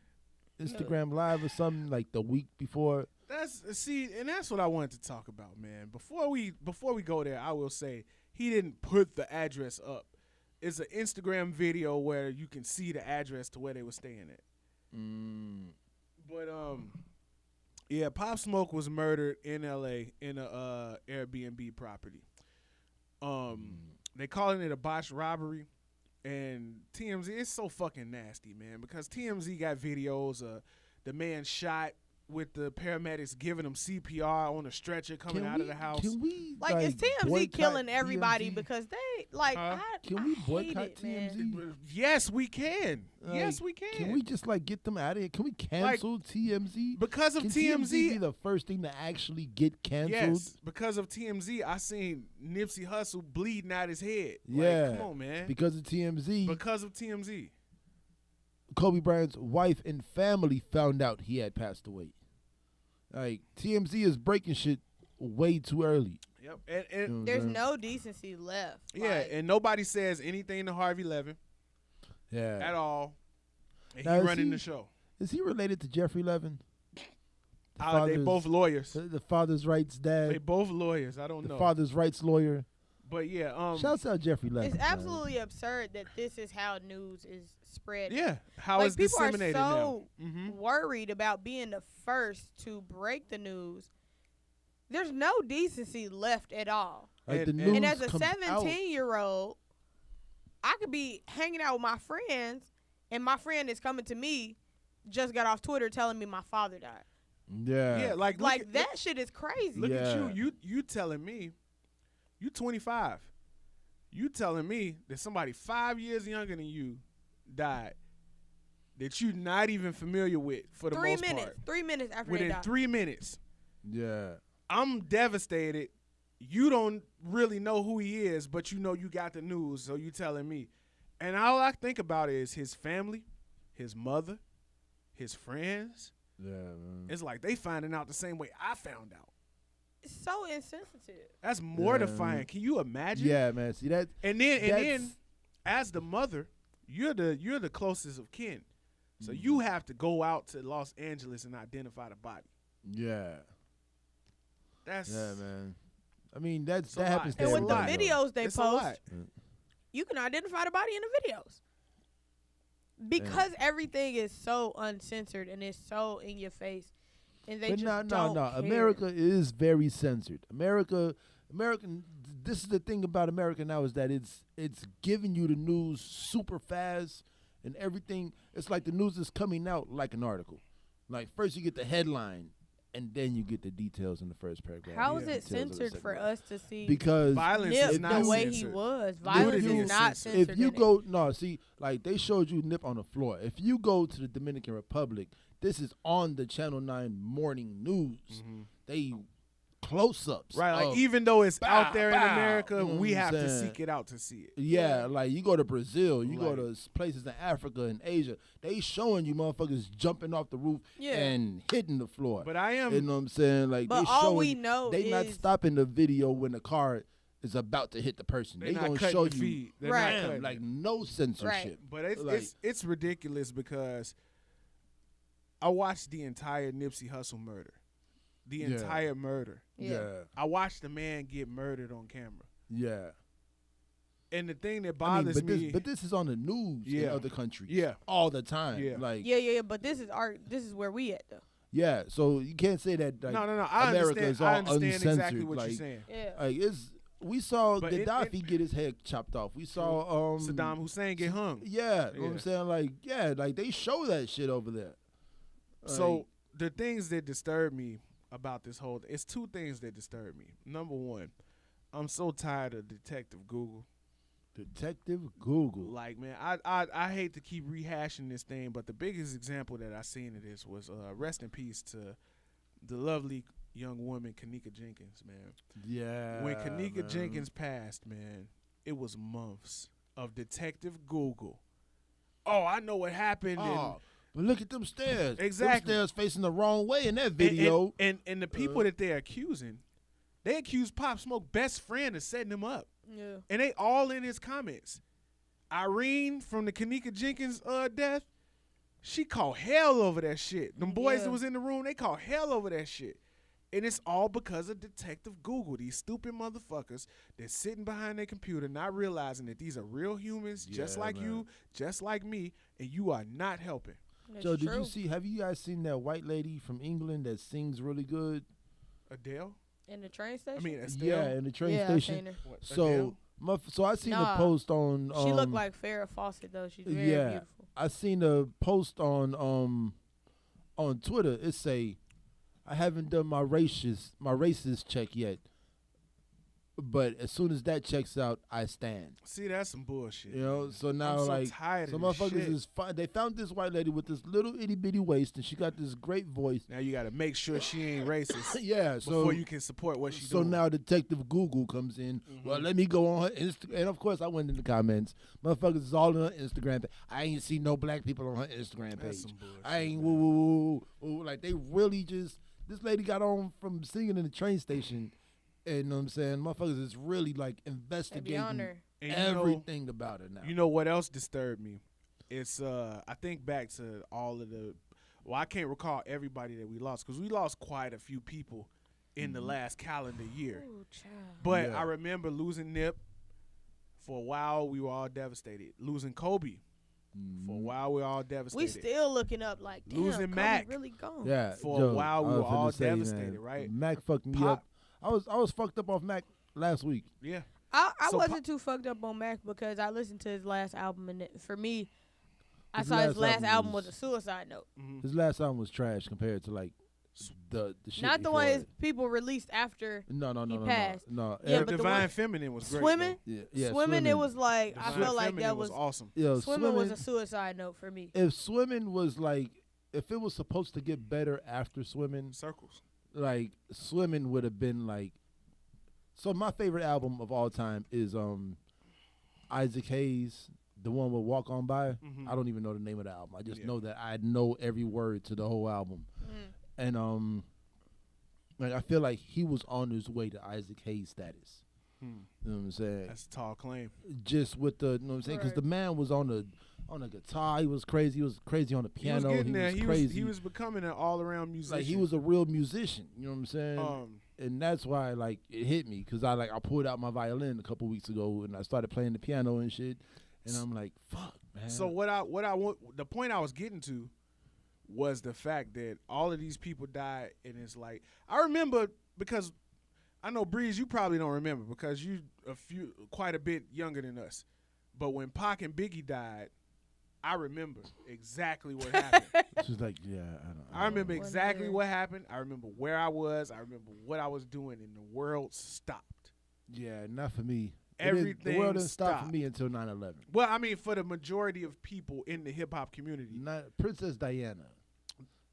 Instagram Live or something like the week before. that's what I wanted to talk about, man. Before we go there, I will say he didn't put the address up. It's an Instagram video where you can see the address to where they were staying at. But yeah, Pop Smoke was murdered in L.A. in a Airbnb property. They calling it a botched robbery, and TMZ, it's so fucking nasty, man, because TMZ got videos of the man shot with the paramedics giving him CPR on a stretcher coming out of the house. Can we Like, is TMZ boycott killing everybody TMZ? because they like? Can we I boycott hate it, man. TMZ? Yes, we can. Like, Yes, we can. Can we just get them out of here? Can we cancel TMZ? Because of Can TMZ be the first thing to actually get canceled? Yes, because of TMZ, I seen Nipsey Hussle bleeding out his head. Yeah. Like, come on, man. Because of TMZ. Because of TMZ. Kobe Bryant's wife and family found out he had passed away. Like, TMZ is breaking shit way too early. Yep. And There's no decency left. yeah, Like, and nobody says anything to Harvey Levin Yeah. at all. And Now, he is running he- the show. Is he related to Jeffrey Levin? The They father's- both lawyers. The father's rights dad. They both lawyers. I don't The know. father's rights lawyer. But yeah, Shouts out Jeffrey Levin. it's man. absolutely absurd that this is how news is spread. yeah. How Like, it's people are disseminated so now. Mm-hmm. worried about being the first to break the news. There's no decency left at all. Like, the and- news And as a comes out. 17-year-old, I could be hanging out with my friends, and my friend is coming to me, just got off Twitter telling me my father died. Yeah. Yeah, like look Like, at- that shit is crazy. Look at Yeah. you telling me, you 25. You telling me that somebody 5 years younger than you died that you're not even familiar with for the 3 most minutes. part. 3 minutes after they Within died. 3 minutes. Yeah. I'm devastated. You don't really know who he is, but you know you got the news, so you telling me. And all I think about is his family, his mother, his friends. Yeah, man. It's like they finding out the same way I found out. It's so insensitive. That's mortifying. Can you imagine? Yeah, man. See that? And then That's- as the mother, you're the closest of kin. So Mm-hmm. you have to go out to Los Angeles and identify the body. Yeah. That's Yeah, man. I mean, that a lot. happens to And with the everybody, though. videos they it's a post, lot. you can identify the body in the videos. Because everything is so uncensored and it's so in your face. And they But just no. don't care. America is very censored. American. This is the thing about America now, is that it's giving you the news super fast and everything. It's like the news is coming out like an article. Like, first you get the headline, and then you get the details in the first paragraph. How and is the it details in the censored second for paragraph. us to see Because Violence Nip is not the way censored. he was? Violence Nudity is is not censored. censored. if you in it. go, no, see, like they showed you Nip on the floor. If you go to the Dominican Republic, this is on the Channel 9 morning news. They close-ups. Right, like of- even though it's bow, out there in bow. America, You know we what I'm have to saying? seek it out to see it. Yeah, like you go to Brazil, you go Like- to places in Africa and Asia, they showing you motherfuckers jumping off the roof Yeah. and hitting the floor. But I am You know what I'm saying? Like, But they all showing we you- know they not is- stopping the video when the car is about to hit the person. They're They not gonna cutting show the you feed. They're Right. not bam, cutting like it. no censorship. But it's, Like- it's ridiculous because I watched the entire Nipsey Hussle murder. The Yeah. entire murder. Yeah. I watched the man get murdered on camera. Yeah. And the thing that I mean, bothers but me, this is on the news in Yeah. other countries. Yeah. All the time. Yeah. Like Yeah. But this is where we at though. yeah, so you can't say that like no, I America understand. is all I understand uncensored. exactly what like, you're saying. Yeah. Like we saw But it- Gaddafi get his head chopped off. We saw Saddam Hussein get hung. Yeah, you know what Yeah. I'm saying? Like they show that shit over there. So the things that disturb me about this whole, it's two things that disturb me. Number one, I'm so tired of Detective Google. Detective Google. Like, man, I hate to keep rehashing this thing, but the biggest example that I seen of this was rest in peace to the lovely young woman Kanika Jenkins, man. Yeah. When Kanika man. Jenkins passed, man, it was months of Detective Google. Oh, I know what happened. Oh, but look at them stairs. Exactly. Them stairs facing the wrong way in that and, video. and the people that they're accusing, they accuse Pop Smoke best friend of setting him up. Yeah. And they all in his comments. Irene from the Kanika Jenkins death, she called hell over that shit. Them boys that was in the room, they called hell over that shit. And it's all because of Detective Google. These stupid motherfuckers that's sitting behind their computer not realizing that these are real humans just like you, just like me, and you are not helping. That's So true. have you guys seen that white lady from England that sings really good? Adele? In the train station? I mean, Estelle? Yeah, in the train I station. seen her. What, So Adele? so I seen a Nah. post on She looked like Farrah Fawcett though. She's very beautiful. I seen a post on Twitter. It say, I haven't done my racist check yet, but as soon as that checks out, I stand. See, that's some bullshit. You know, so now I'm so like tired some of this motherfuckers shit. is they found this white lady with this little itty bitty waist, and she got this great voice. Now you got to make sure she ain't racist Yeah, so before you can support what she's so doing. now Detective Google comes in. Well, let me go on her Instagram, and of course I went in the comments. Motherfuckers is all on her Instagram page. I ain't see no black people on her Instagram That's page. some bullshit, I ain't man. woo. Like they really just. This lady got on from singing in the train station, and you know what I'm saying? Motherfuckers is really like They be on investigating her. And everything about her now. You know what else disturbed me? It's I think back to all of the. Well, I can't recall everybody that we lost because we lost quite a few people in the last calendar year. Ooh, child. But Yeah. I remember losing Nip. For a while, we were all devastated. Losing Kobe. For a while, we were all devastated. We still looking up like, damn, Losing Kobe Mac. really gone. Yeah, For Joe, a while, we I were was all finna say, devastated, man, right? Mac fucked me Pop- up. I was fucked up off Mac last week. Yeah. I So wasn't too fucked up on Mac because I listened to his last album, and for me, I His saw his last last album album was- was a suicide note. His last album was trash compared to like the shit Not the before one his it. people released after No, he passed. no. Yeah, The but the Divine one- Feminine was great. Swimming. Yeah, Swimming, it was like I Divine felt like Feminine that was awesome. Yo, swimming was a suicide note for me. if swimming was like, if it was supposed to get better after swimming, Circles. like swimming would have been like. So my favorite album of all time is Isaac Hayes, the one with Walk On By. Mhm. I don't even know the name of the album. I just Yeah. know that I know every word to the whole album, and like I feel like he was on his way to Isaac Hayes status. You know what I'm saying? That's a tall claim. Just with the, you know what I'm saying? Because Right. the man was on the guitar. He was crazy. He was crazy on the He was piano. getting there. crazy. He was becoming an all-around musician. like he was a real musician. You know what I'm saying? And that's why like it hit me because I pulled out my violin a couple weeks ago and I started playing the piano and shit. And I'm like, fuck, man. So what I want, the point I was getting to was the fact that all of these people died, and it's like I remember because I know Breeze, you probably don't remember because you quite a bit younger than us. But when Pac and Biggie died, I remember exactly what happened. It's just like, yeah, I remember Wonder. exactly what happened. I remember where I was. I remember what I was doing, and the world stopped. Yeah, not for me. Everything the world didn't stop stopped. for me until 9/11. Well, I mean, for the majority of people in the hip hop community. Not Princess Diana,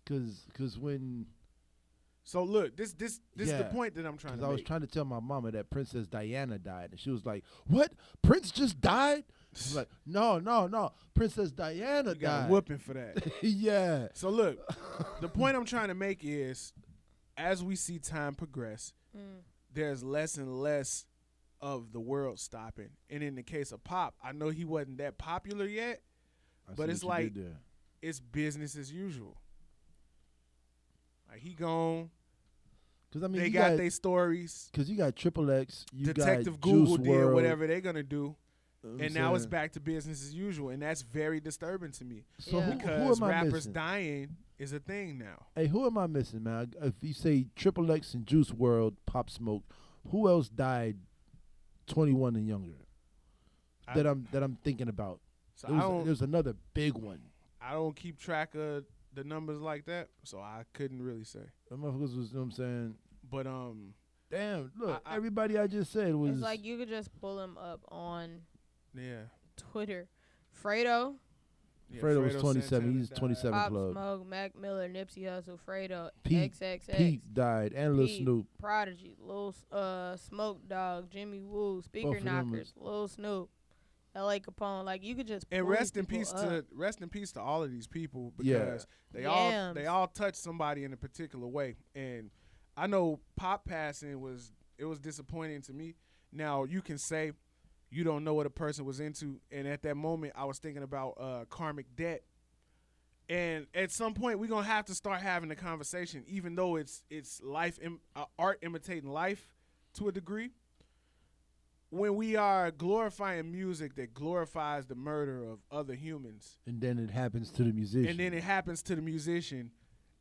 because when So look, this is the Yeah, point that I'm trying to I was make. trying to tell my mama that Princess Diana died, and she was like, "What? Prince just died?" I was like, "No, Princess Diana You got died." a whooping for that. Yeah, So look, the point I'm trying to make is, as we see time progress, there's less and less of the world stopping. And in the case of Pop, I know he wasn't that popular yet, I but see it's what you like did there. it's business as usual. Like he gone. Because I mean, They you got their stories. because you got Triple X, you Detective got Google Juice did WRLD, whatever they're gonna do. you know what And I'm now it's saying? back to business as usual, and that's very disturbing to me So Yeah. who because am I rappers missing? dying is a thing now. Hey, who am I missing, man? If you say Triple X and Juice WRLD, Pop Smoke, who else died 21 and younger that I'm thinking about? So There's another big one. I don't keep track of the numbers like that, so I couldn't really say. That motherfuckers was, you know what I'm saying? But Damn, look, I- everybody I just said was. It's like you could just pull him up on yeah. Twitter. Fredo, Yeah, Fredo was Fredo 27. Santana He's died. 27 Pop Club. Smoke, Mac Miller, Nipsey Hussle, Fredo, Pete- XXX, Pete died, and Lil Pete, Snoop. Prodigy, Lil Smoke Dogg, Jimmy Woo, Both Speaker of them Knockers, Lil Snoop, L.A. Capone. Like you could just And pull rest these in people peace up. to all of these people Yeah. because they Yams. all touched somebody in a particular way. And I know Pop passing was disappointing to me. Now, you can say you don't know what a person was into, and at that moment, I was thinking about karmic debt. And at some point, we're going to have to start having a conversation, even though it's art imitating life to a degree. When we are glorifying music that glorifies the murder of other humans. And then it happens to the musician.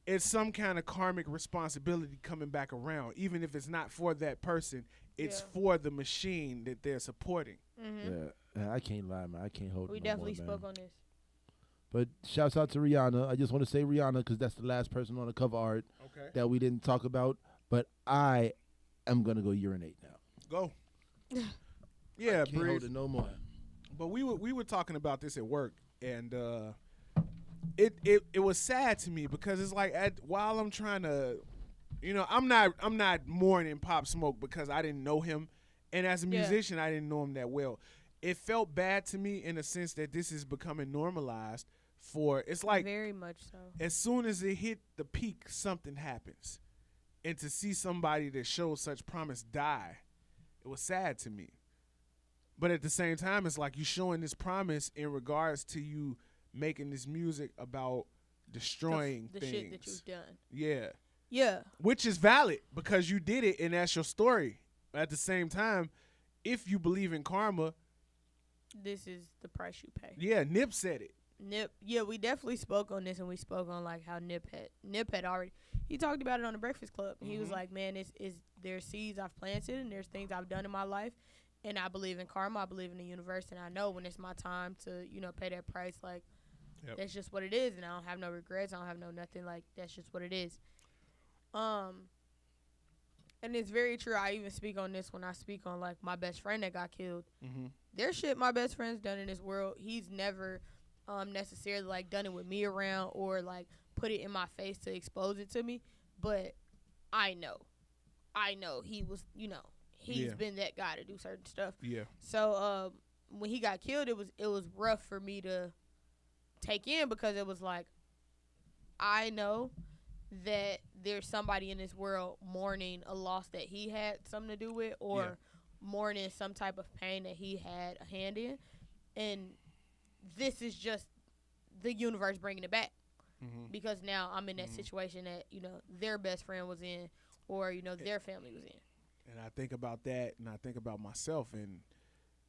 It's some kind of karmic responsibility coming back around. Even if it's not for that person, it's for the machine that they're supporting. Mm-hmm. Yeah, I can't lie, man. I can't hold it. We no definitely more, spoke man. on this. But shouts out to Rihanna. I just want to say Rihanna because that's the last person on the cover art that we didn't talk about. But I am going to go urinate now. Go. Yeah, I can't hold it no more. But we were talking about this at work, and it was sad to me because it's like while I'm trying to, I'm not mourning Pop Smoke because I didn't know him, and as a musician I didn't know him that well. It felt bad to me in the sense that this is becoming normalized. It's like very much so. As soon as it hit the peak, something happens, and to see somebody that shows such promise die, it was sad to me. But at the same time, it's like you showing this promise in regards to you making this music about destroying the things. shit that you've done. Yeah. Yeah. Which is valid because you did it and that's your story. At the same time, if you believe in karma, this is the price you pay. Yeah, Nip said it. Nip, yeah, we definitely spoke on this, and we spoke on like how Nip had already. He talked about it on the Breakfast Club. Mm-hmm. He was like, "Man, there's seeds I've planted, and there's things I've done in my life, and I believe in karma. I believe in the universe, and I know when it's my time to, pay that price. Like, that's just what it is, and I don't have no regrets. I don't have no nothing. Like, that's just what it is. And it's very true. I even speak on this when I speak on like my best friend that got killed. Mm-hmm. There's shit my best friend's done in this world. He's never necessarily like done it with me around or like put it in my face to expose it to me, but I know he was, he's been that guy to do certain stuff. Yeah. So when he got killed, it was rough for me to take in because it was like I know that there's somebody in this world mourning a loss that he had something to do with or mourning some type of pain that he had a hand in, and this is just the universe bringing it back because now I'm in that situation that, their best friend was in or, their family was in. And I think about that and I think about myself, and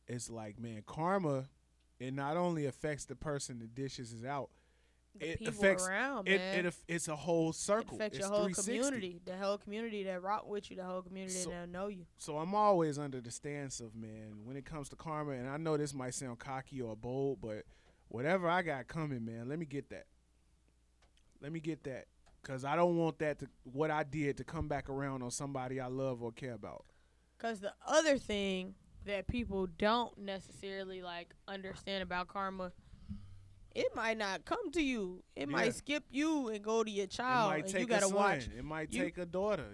it's like, man, karma, it not only affects the person that dishes it out, it affects around, man. It's a whole circle. It affects your whole community, the whole community that rock with you, the whole community that know you. So I'm always under the stance of, man, when it comes to karma, and I know this might sound cocky or bold, but whatever I got coming, man, let me get that. Because I don't want what I did to come back around on somebody I love or care about. Because the other thing that people don't necessarily, like, understand about karma, it might not come to you. It might skip you and go to your child. It might take a son. It might take a daughter,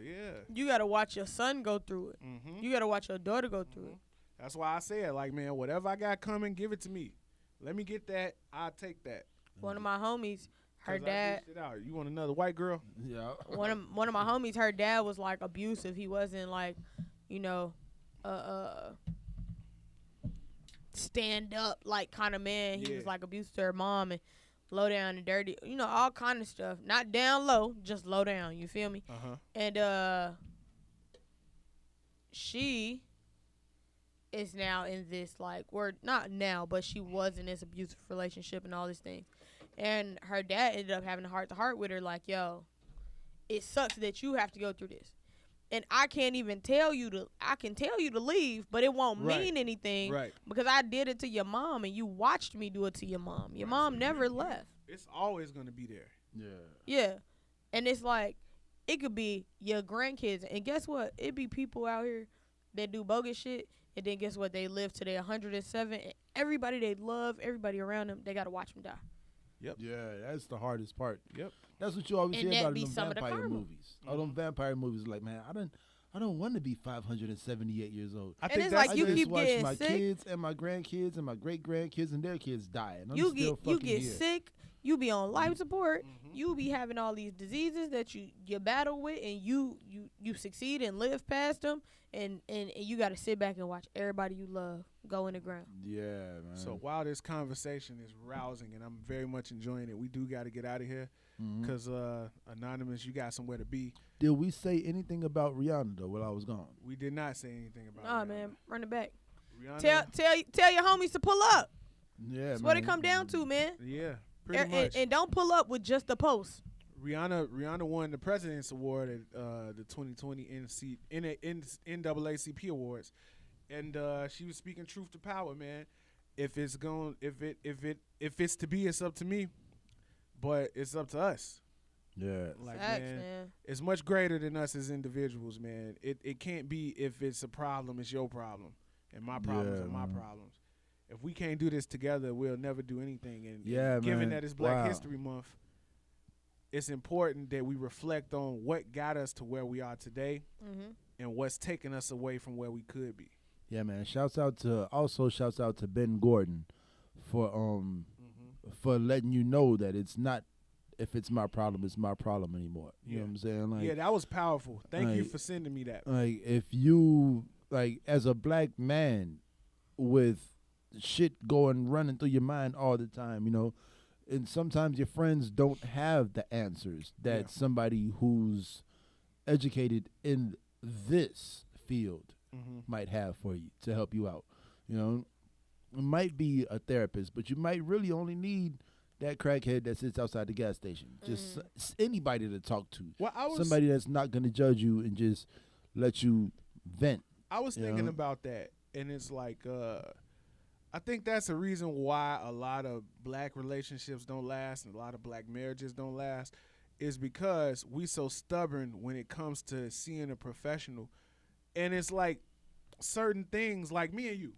You got to watch your son go through it. Mm-hmm. You got to watch your daughter go through it. That's why I said, like, man, whatever I got coming, give it to me. Let me get that. I'll take that. One of my homies, her dad. You want another white girl? Yeah. One of my homies, her dad was like abusive. He wasn't like, stand up like kind of man. He was like abusive to her mom and low down and dirty. All kind of stuff. Not down low, just low down. You feel me? And she is now in this like not now, but she was in this abusive relationship and all these things. And her dad ended up having a heart-to-heart with her, like, yo, it sucks that you have to go through this. And I can't even tell you to leave, but it won't mean anything because I did it to your mom and you watched me do it to your mom. Your mom never left. It's always going to be there. Yeah. Yeah. And it's like, it could be your grandkids. And guess what? It be people out here that do bogus shit. And then guess what? They live to their 107. And everybody they love, everybody around them, they got to watch them die. Yep. Yeah, that's the hardest part. Yep. That's what you always hear about in them vampire karma. movies. All them vampire movies, like, man, I don't want to be 578 years old. I think it's like you keep watch getting my sick. kids and my grandkids and my great grandkids and their kids die, and I'm you still get fucking you get here. sick. You be on life support. You be having all these diseases that you battle with, and you succeed and live past them, and you got to sit back and watch everybody you love go in the ground. Yeah, man. So while this conversation is rousing and I'm very much enjoying it, we do got to get out of here because Anonymous, you got somewhere to be. Did we say anything about Rihanna though while I was gone? We did not say anything about Nah, Rihanna. man, run it back. Rihanna, Tell your homies to pull up. Yeah, That's man. what it come down to, man. yeah, pretty much. And don't pull up with just the post. Rihanna won the President's Award at the 2020 NAACP Awards, and she was speaking truth to power, man. If it's to be, it's up to me, but it's up to us. Yeah. Like, Facts, man, it's much greater than us as individuals, man. It can't be if it's a problem, it's your problem, and my problems are my problems. If we can't do this together, we'll never do anything. And given man. that it's Black History Month, it's important that we reflect on what got us to where we are today and what's taking us away from where we could be. Yeah, man. Shouts out to Ben Gordon for letting you know that it's not if it's my problem, it's my problem anymore. You know what I'm saying? Like, yeah, that was powerful. Thank you for sending me that. Like, if you, like, as a black man with shit running through your mind all the time, you know, and sometimes your friends don't have the answers that somebody who's educated in this field might have for you to help you out. You know, it might be a therapist, but you might really only need that crackhead that sits outside the gas station. Just anybody to talk to. Well, somebody that's not going to judge you and just let you vent. I was thinking about that, and it's like, I think that's the reason why a lot of black relationships don't last and a lot of black marriages don't last, is because we so stubborn when it comes to seeing a professional. And it's like certain things, like me and you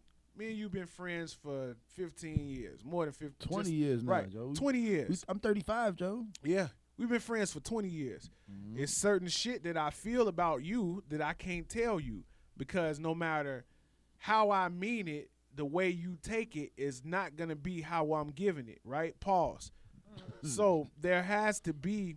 been friends for 15 years, more than 15. 20 years now, right, Joe. 20 years. I'm 35, Joe. Yeah, we've been friends for 20 years. It's certain shit that I feel about you that I can't tell you because no matter how I mean it, the way you take it is not going to be how I'm giving it, right? Pause. So there has to be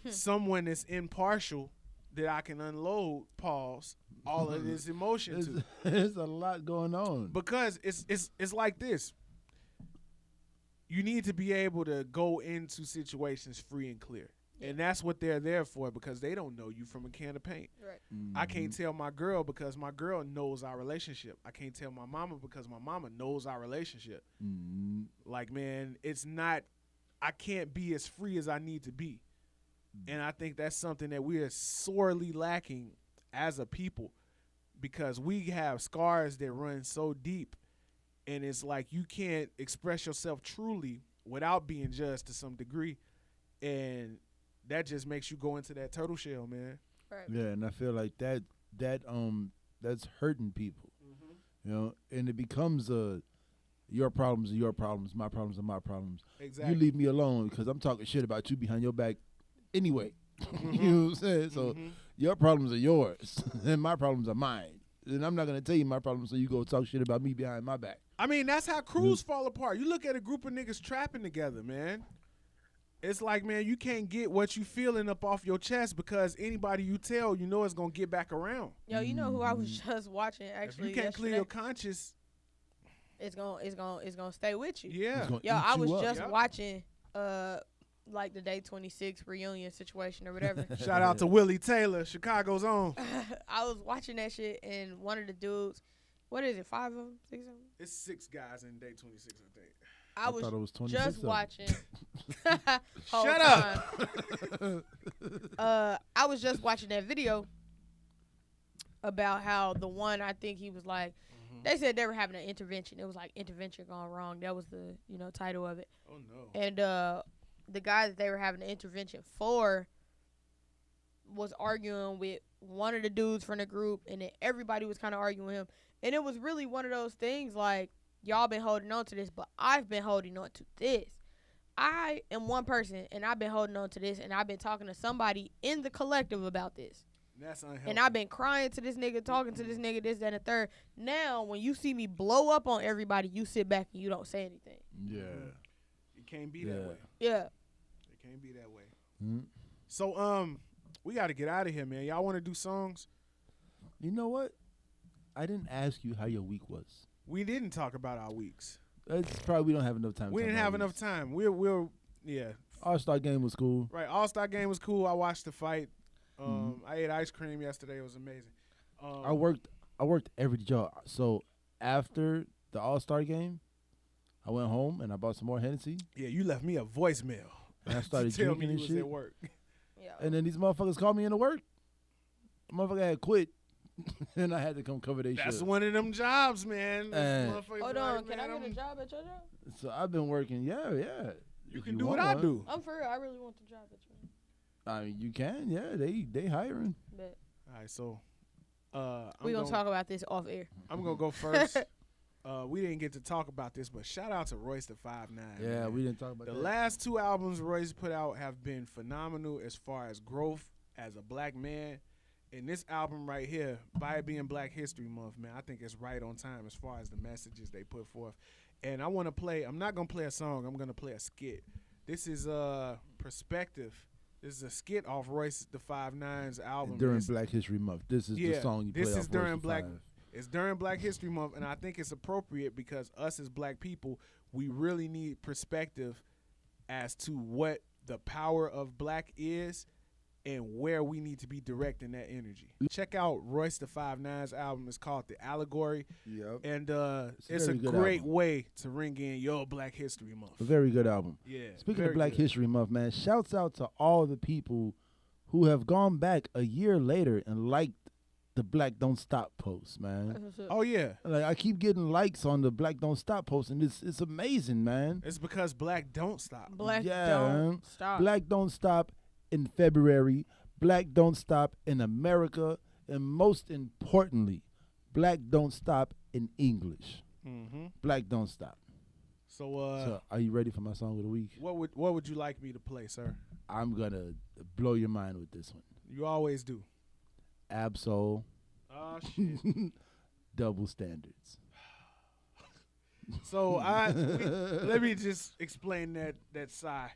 someone that's impartial that I can unload, pause, all of this emotion to. There's a lot going on. Because it's like this. You need to be able to go into situations free and clear. And that's what they're there for, because they don't know you from a can of paint. Right. I can't tell my girl because my girl knows our relationship. I can't tell my mama because my mama knows our relationship. Like, man, it's not, I can't be as free as I need to be. And I think that's something that we are sorely lacking as a people, because we have scars that run so deep, and it's like you can't express yourself truly without being judged to some degree. And that just makes you go into that turtle shell, man. Right. Yeah, and I feel like that's hurting people. You know, and it becomes your problems are your problems, my problems are my problems. Exactly. You leave me alone because I'm talking shit about you behind your back anyway. You know what I'm saying? So your problems are yours and my problems are mine. And I'm not going to tell you my problems so you go talk shit about me behind my back. I mean, that's how crews fall apart. You look at a group of niggas trapping together, man. It's like, man, you can't get what you feeling up off your chest because anybody you tell, you know it's going to get back around. Yo, you know who I was just watching actually If you can't clear your conscience, it's gonna stay with you. yeah. Yo, I was just watching like the Day 26 reunion situation or whatever. Shout out to Willie Taylor, Chicago's own. I was watching that shit, and one of the dudes, what is it, 5 of them, 6 of them? It's 6 guys in Day 26, I think. I thought it was 26 just of them. watching. Shut up. I was just watching that video about how the one, I think he was like, they said they were having an intervention. It was like intervention gone wrong. That was the title of it. Oh no. And the guy that they were having an intervention for was arguing with one of the dudes from the group, and then everybody was kind of arguing with him. And it was really one of those things like, y'all been holding on to this, but I've been holding on to this. I am one person, and I've been holding on to this, and I've been talking to somebody in the collective about this. That's unhealthy. And I've been crying to this nigga, talking to this nigga, this, that, and the third. Now, when you see me blow up on everybody, you sit back and you don't say anything. Yeah. You can't be that way. Yeah. It can't be that way. Mm. So we got to get out of here, man. Y'all want to do songs? You know what? I didn't ask you how your week was. We didn't talk about our weeks. That's probably we don't have enough time. We didn't have enough time. We're yeah. All-Star game was cool. Right. All-Star game was cool. I watched the fight. I ate ice cream yesterday. It was amazing. I worked every job. So after the All-Star game, I went home and I bought some more Hennessy. Yeah, you left me a voicemail. And I started to tell me drinking you and was shit. at work. Yeah. And then these motherfuckers called me into work. Motherfucker had quit. And I had to come cover their shit. That's one of them jobs, man. Hold on, can I get a job at your job? So I've been working. Yeah. You If can do what want I one. do. I'm for real. I really want the job at your job. I mean, you can. Yeah, they hiring. Bet. All right, so We're going to talk about this off air. I'm gonna go first. We didn't get to talk about this, but shout out to Royce the 5'9". Yeah, man. we didn't talk about The that. last 2 albums Royce put out have been phenomenal as far as growth as a black man. And this album right here, by it being Black History Month, man, I think it's right on time as far as the messages they put forth. And I want to play, I'm not going to play a song, I'm going to play a skit. This is Perspective. This is a skit off Royce the 5'9's album. During Black History Month. This is the song you play this off is during Royce the Black. 5. It's during Black History Month, and I think it's appropriate because us as black people, we really need perspective as to what the power of black is and where we need to be directing that energy. Check out Royce the 5'9's album. It's called The Allegory, Yep. and It's a it's a very good great album. way to ring in your Black History Month. A very good album. Yeah. Speaking very of Black good. History Month, man, shouts out to all the people who have gone back a year later and liked the Black Don't Stop post, man. Oh yeah, Like I keep getting likes on the Black Don't Stop post, and it's amazing, man. it's because black don't stop. Black Yeah, don't man. stop. Black Don't Stop in February. Black Don't Stop in America, and most importantly, Black Don't Stop in English. Mm-hmm. Black Don't Stop. So, So, are you ready for my song of the week? what would you like me to play, sir? I'm gonna blow your mind with this one. You always do. Absol, Oh shit. Double Standards. So let me just explain that sigh.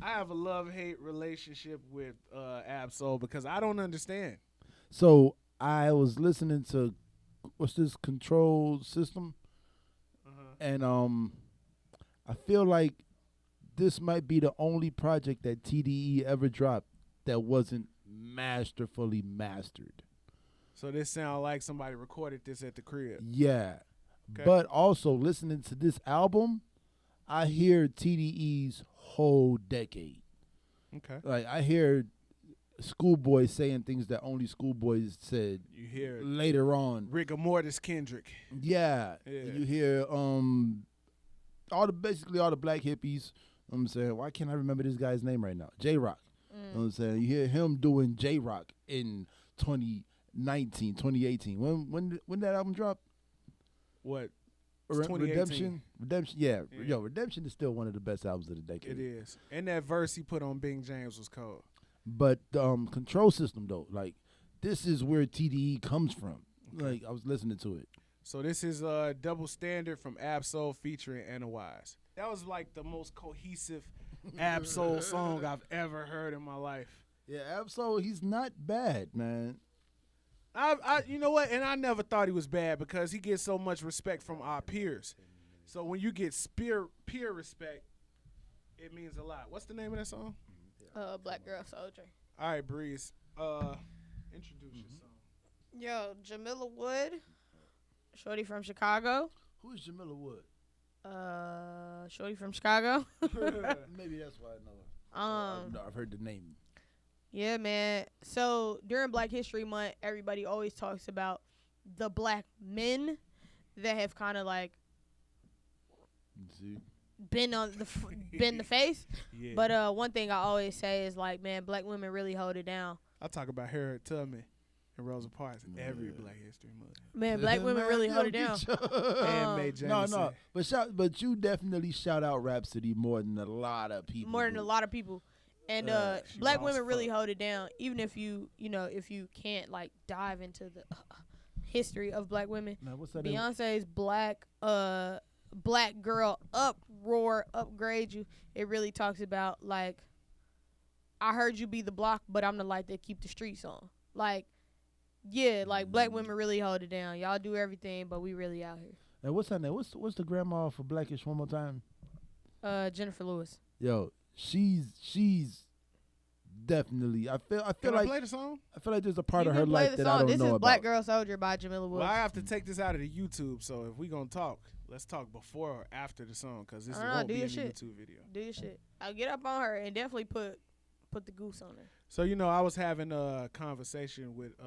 I have a love-hate relationship with Absol because I don't understand. So I was listening to what's this Control System, and I feel like this might be the only project that TDE ever dropped that wasn't masterfully mastered. So this sound like somebody recorded this at the crib. Yeah. Okay. But also listening to this album, I hear TDE's whole decade. Okay. Like I hear Schoolboy saying things that only Schoolboy said You hear later on. rigor mortis Kendrick. Yeah. Yeah. You hear basically all the black hippies. I'm saying, why can't I remember this guy's name right now? J-Rock. You know what I'm saying? You hear him doing J-Rock in 2019, 2018. When that album dropped? What? It's 2018. Redemption, yeah. Yeah. Yo, Redemption is still one of the best albums of the decade. It is. And that verse he put on Bing James was cold. But Control System though, like this is where TDE comes from. Like I was listening to it. So this is Double Standard from Absol featuring Anna Wise. That was like the most cohesive Absol song I've ever heard in my life. Yeah, Absol, he's not bad, man. I you know what? And I never thought he was bad because he gets so much respect from our peers. So when you get peer respect, it means a lot. What's the name of that song? Black Girl Soldier. All right, Breeze. Introduce your song. Yo, Jamila Wood, shorty from Chicago. Who is Jamila Wood? Shorty from Chicago. Maybe that's why I know her. No, I've heard the name. Yeah, man. So during Black History Month, everybody always talks about the black men that have kind of like been on been the face. Yeah. But one thing I always say is like, man, black women really hold it down. I talk about Harriet Tubman and Rosa Parks every Black History Month. Man, black women really hold it down. And Mae Jemison. But you definitely shout out Rhapsody more than a lot of people. More than do. a lot of people. And she black raw women as really fuck. hold it down, even if you can't like dive into the history of black women. Now, what's that name? Beyonce's black Black Girl Uproar Upgrade You, it really talks about, like, I heard you be the block, but I'm the light that keep the streets on. Like, yeah, like, black women really hold it down. Y'all do everything, but we really out here. And what's her name? What's the grandma for Blackish one more time? Jennifer Lewis. Yo, she's definitely. I feel Can I like play the song? I feel like there's a part You of can her play life the that song. I don't This know is about. Black Girl Soldier by Jamila Woods. Well, I have to take this out of the YouTube, so if we gonna talk, let's talk before or after the song, because this won't be in the YouTube video. Do your shit. I'll get up on her and definitely put the goose on her. So, you know, I was having a conversation with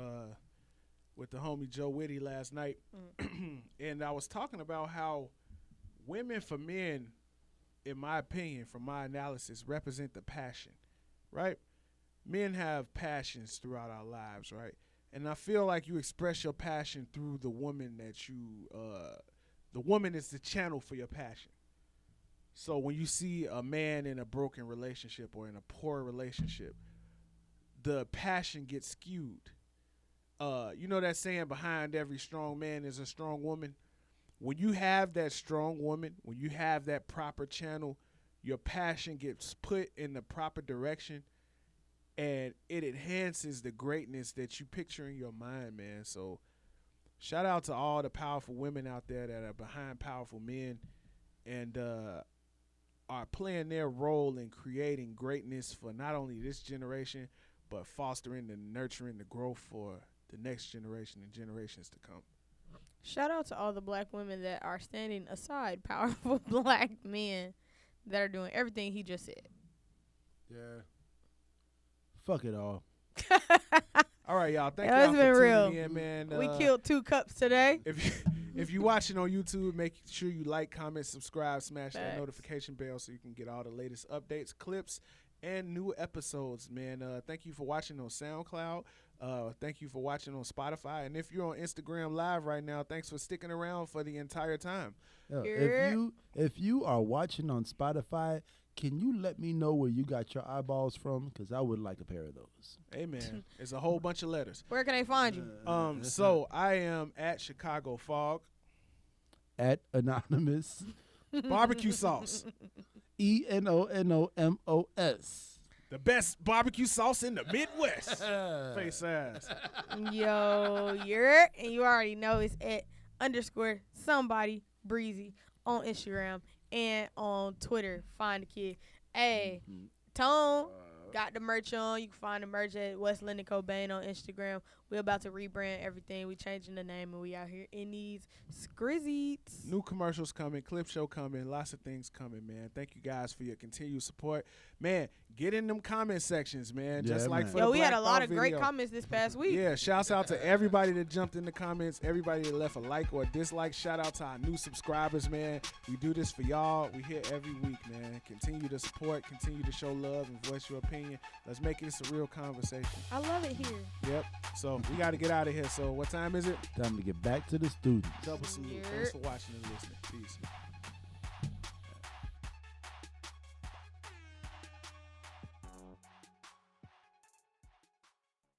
the homie Joe Whitty last night, and I was talking about how women for men, in my opinion, from my analysis, represent the passion, right? Men have passions throughout our lives, right? And I feel like you express your passion through the woman that you, the woman is the channel for your passion. So when you see a man in a broken relationship or in a poor relationship, the passion gets skewed. You know that saying, behind every strong man is a strong woman? When you have that strong woman, when you have that proper channel, your passion gets put in the proper direction, and it enhances the greatness that you picture in your mind, man. So shout out to all the powerful women out there that are behind powerful men and are playing their role in creating greatness for not only this generation, but fostering and nurturing the growth for the next generation and generations to come. Shout out to all the black women that are standing aside powerful black men that are doing everything he just said. Yeah. Fuck it all. All right, y'all. Thank Yeah, y'all it's for been tuning real. in, man. We killed 2 cups today. If you're watching on YouTube, make sure you like, comment, subscribe, smash that Facts. notification bell so you can get all the latest updates, clips, and new episodes, man. Thank you for watching on SoundCloud. Thank you for watching on Spotify. And if you're on Instagram Live right now, thanks for sticking around for the entire time. Yo, Yeah. if you are watching on Spotify, can you let me know where you got your eyeballs from? Because I would like a pair of those. Hey, man, it's a whole bunch of letters. Where can they find you? So I am at Chicago Fog. At Anonymous. Barbecue sauce. ENONOMOS. The best barbecue sauce in the Midwest. Face ass. Yo, and you already know it's at _somebody breezy on Instagram and on Twitter. Find the kid. Hey, Tone got the merch on. You can find the merch at West Linden Cobain on Instagram. We're about to rebrand everything. We changing the name, and we out here in these scrizzies. New commercials coming, clip show coming, lots of things coming, man. Thank you guys for your continued support. Man, get in them comment sections, man. Yeah, Just like man. for Yo, the we had Black a lot Thought of great video. comments this past week. Yeah, shouts out to everybody that jumped in the comments, everybody that left a like or a dislike. Shout out to our new subscribers, man. We do this for y'all. We here every week, man. Continue to support, continue to show love and voice your opinion. Let's make this a real conversation. I love it here. Yep. So we got to get out of here. So what time is it? Time to get back to the students. Double salute. Yeah. Thanks for watching and listening. Peace.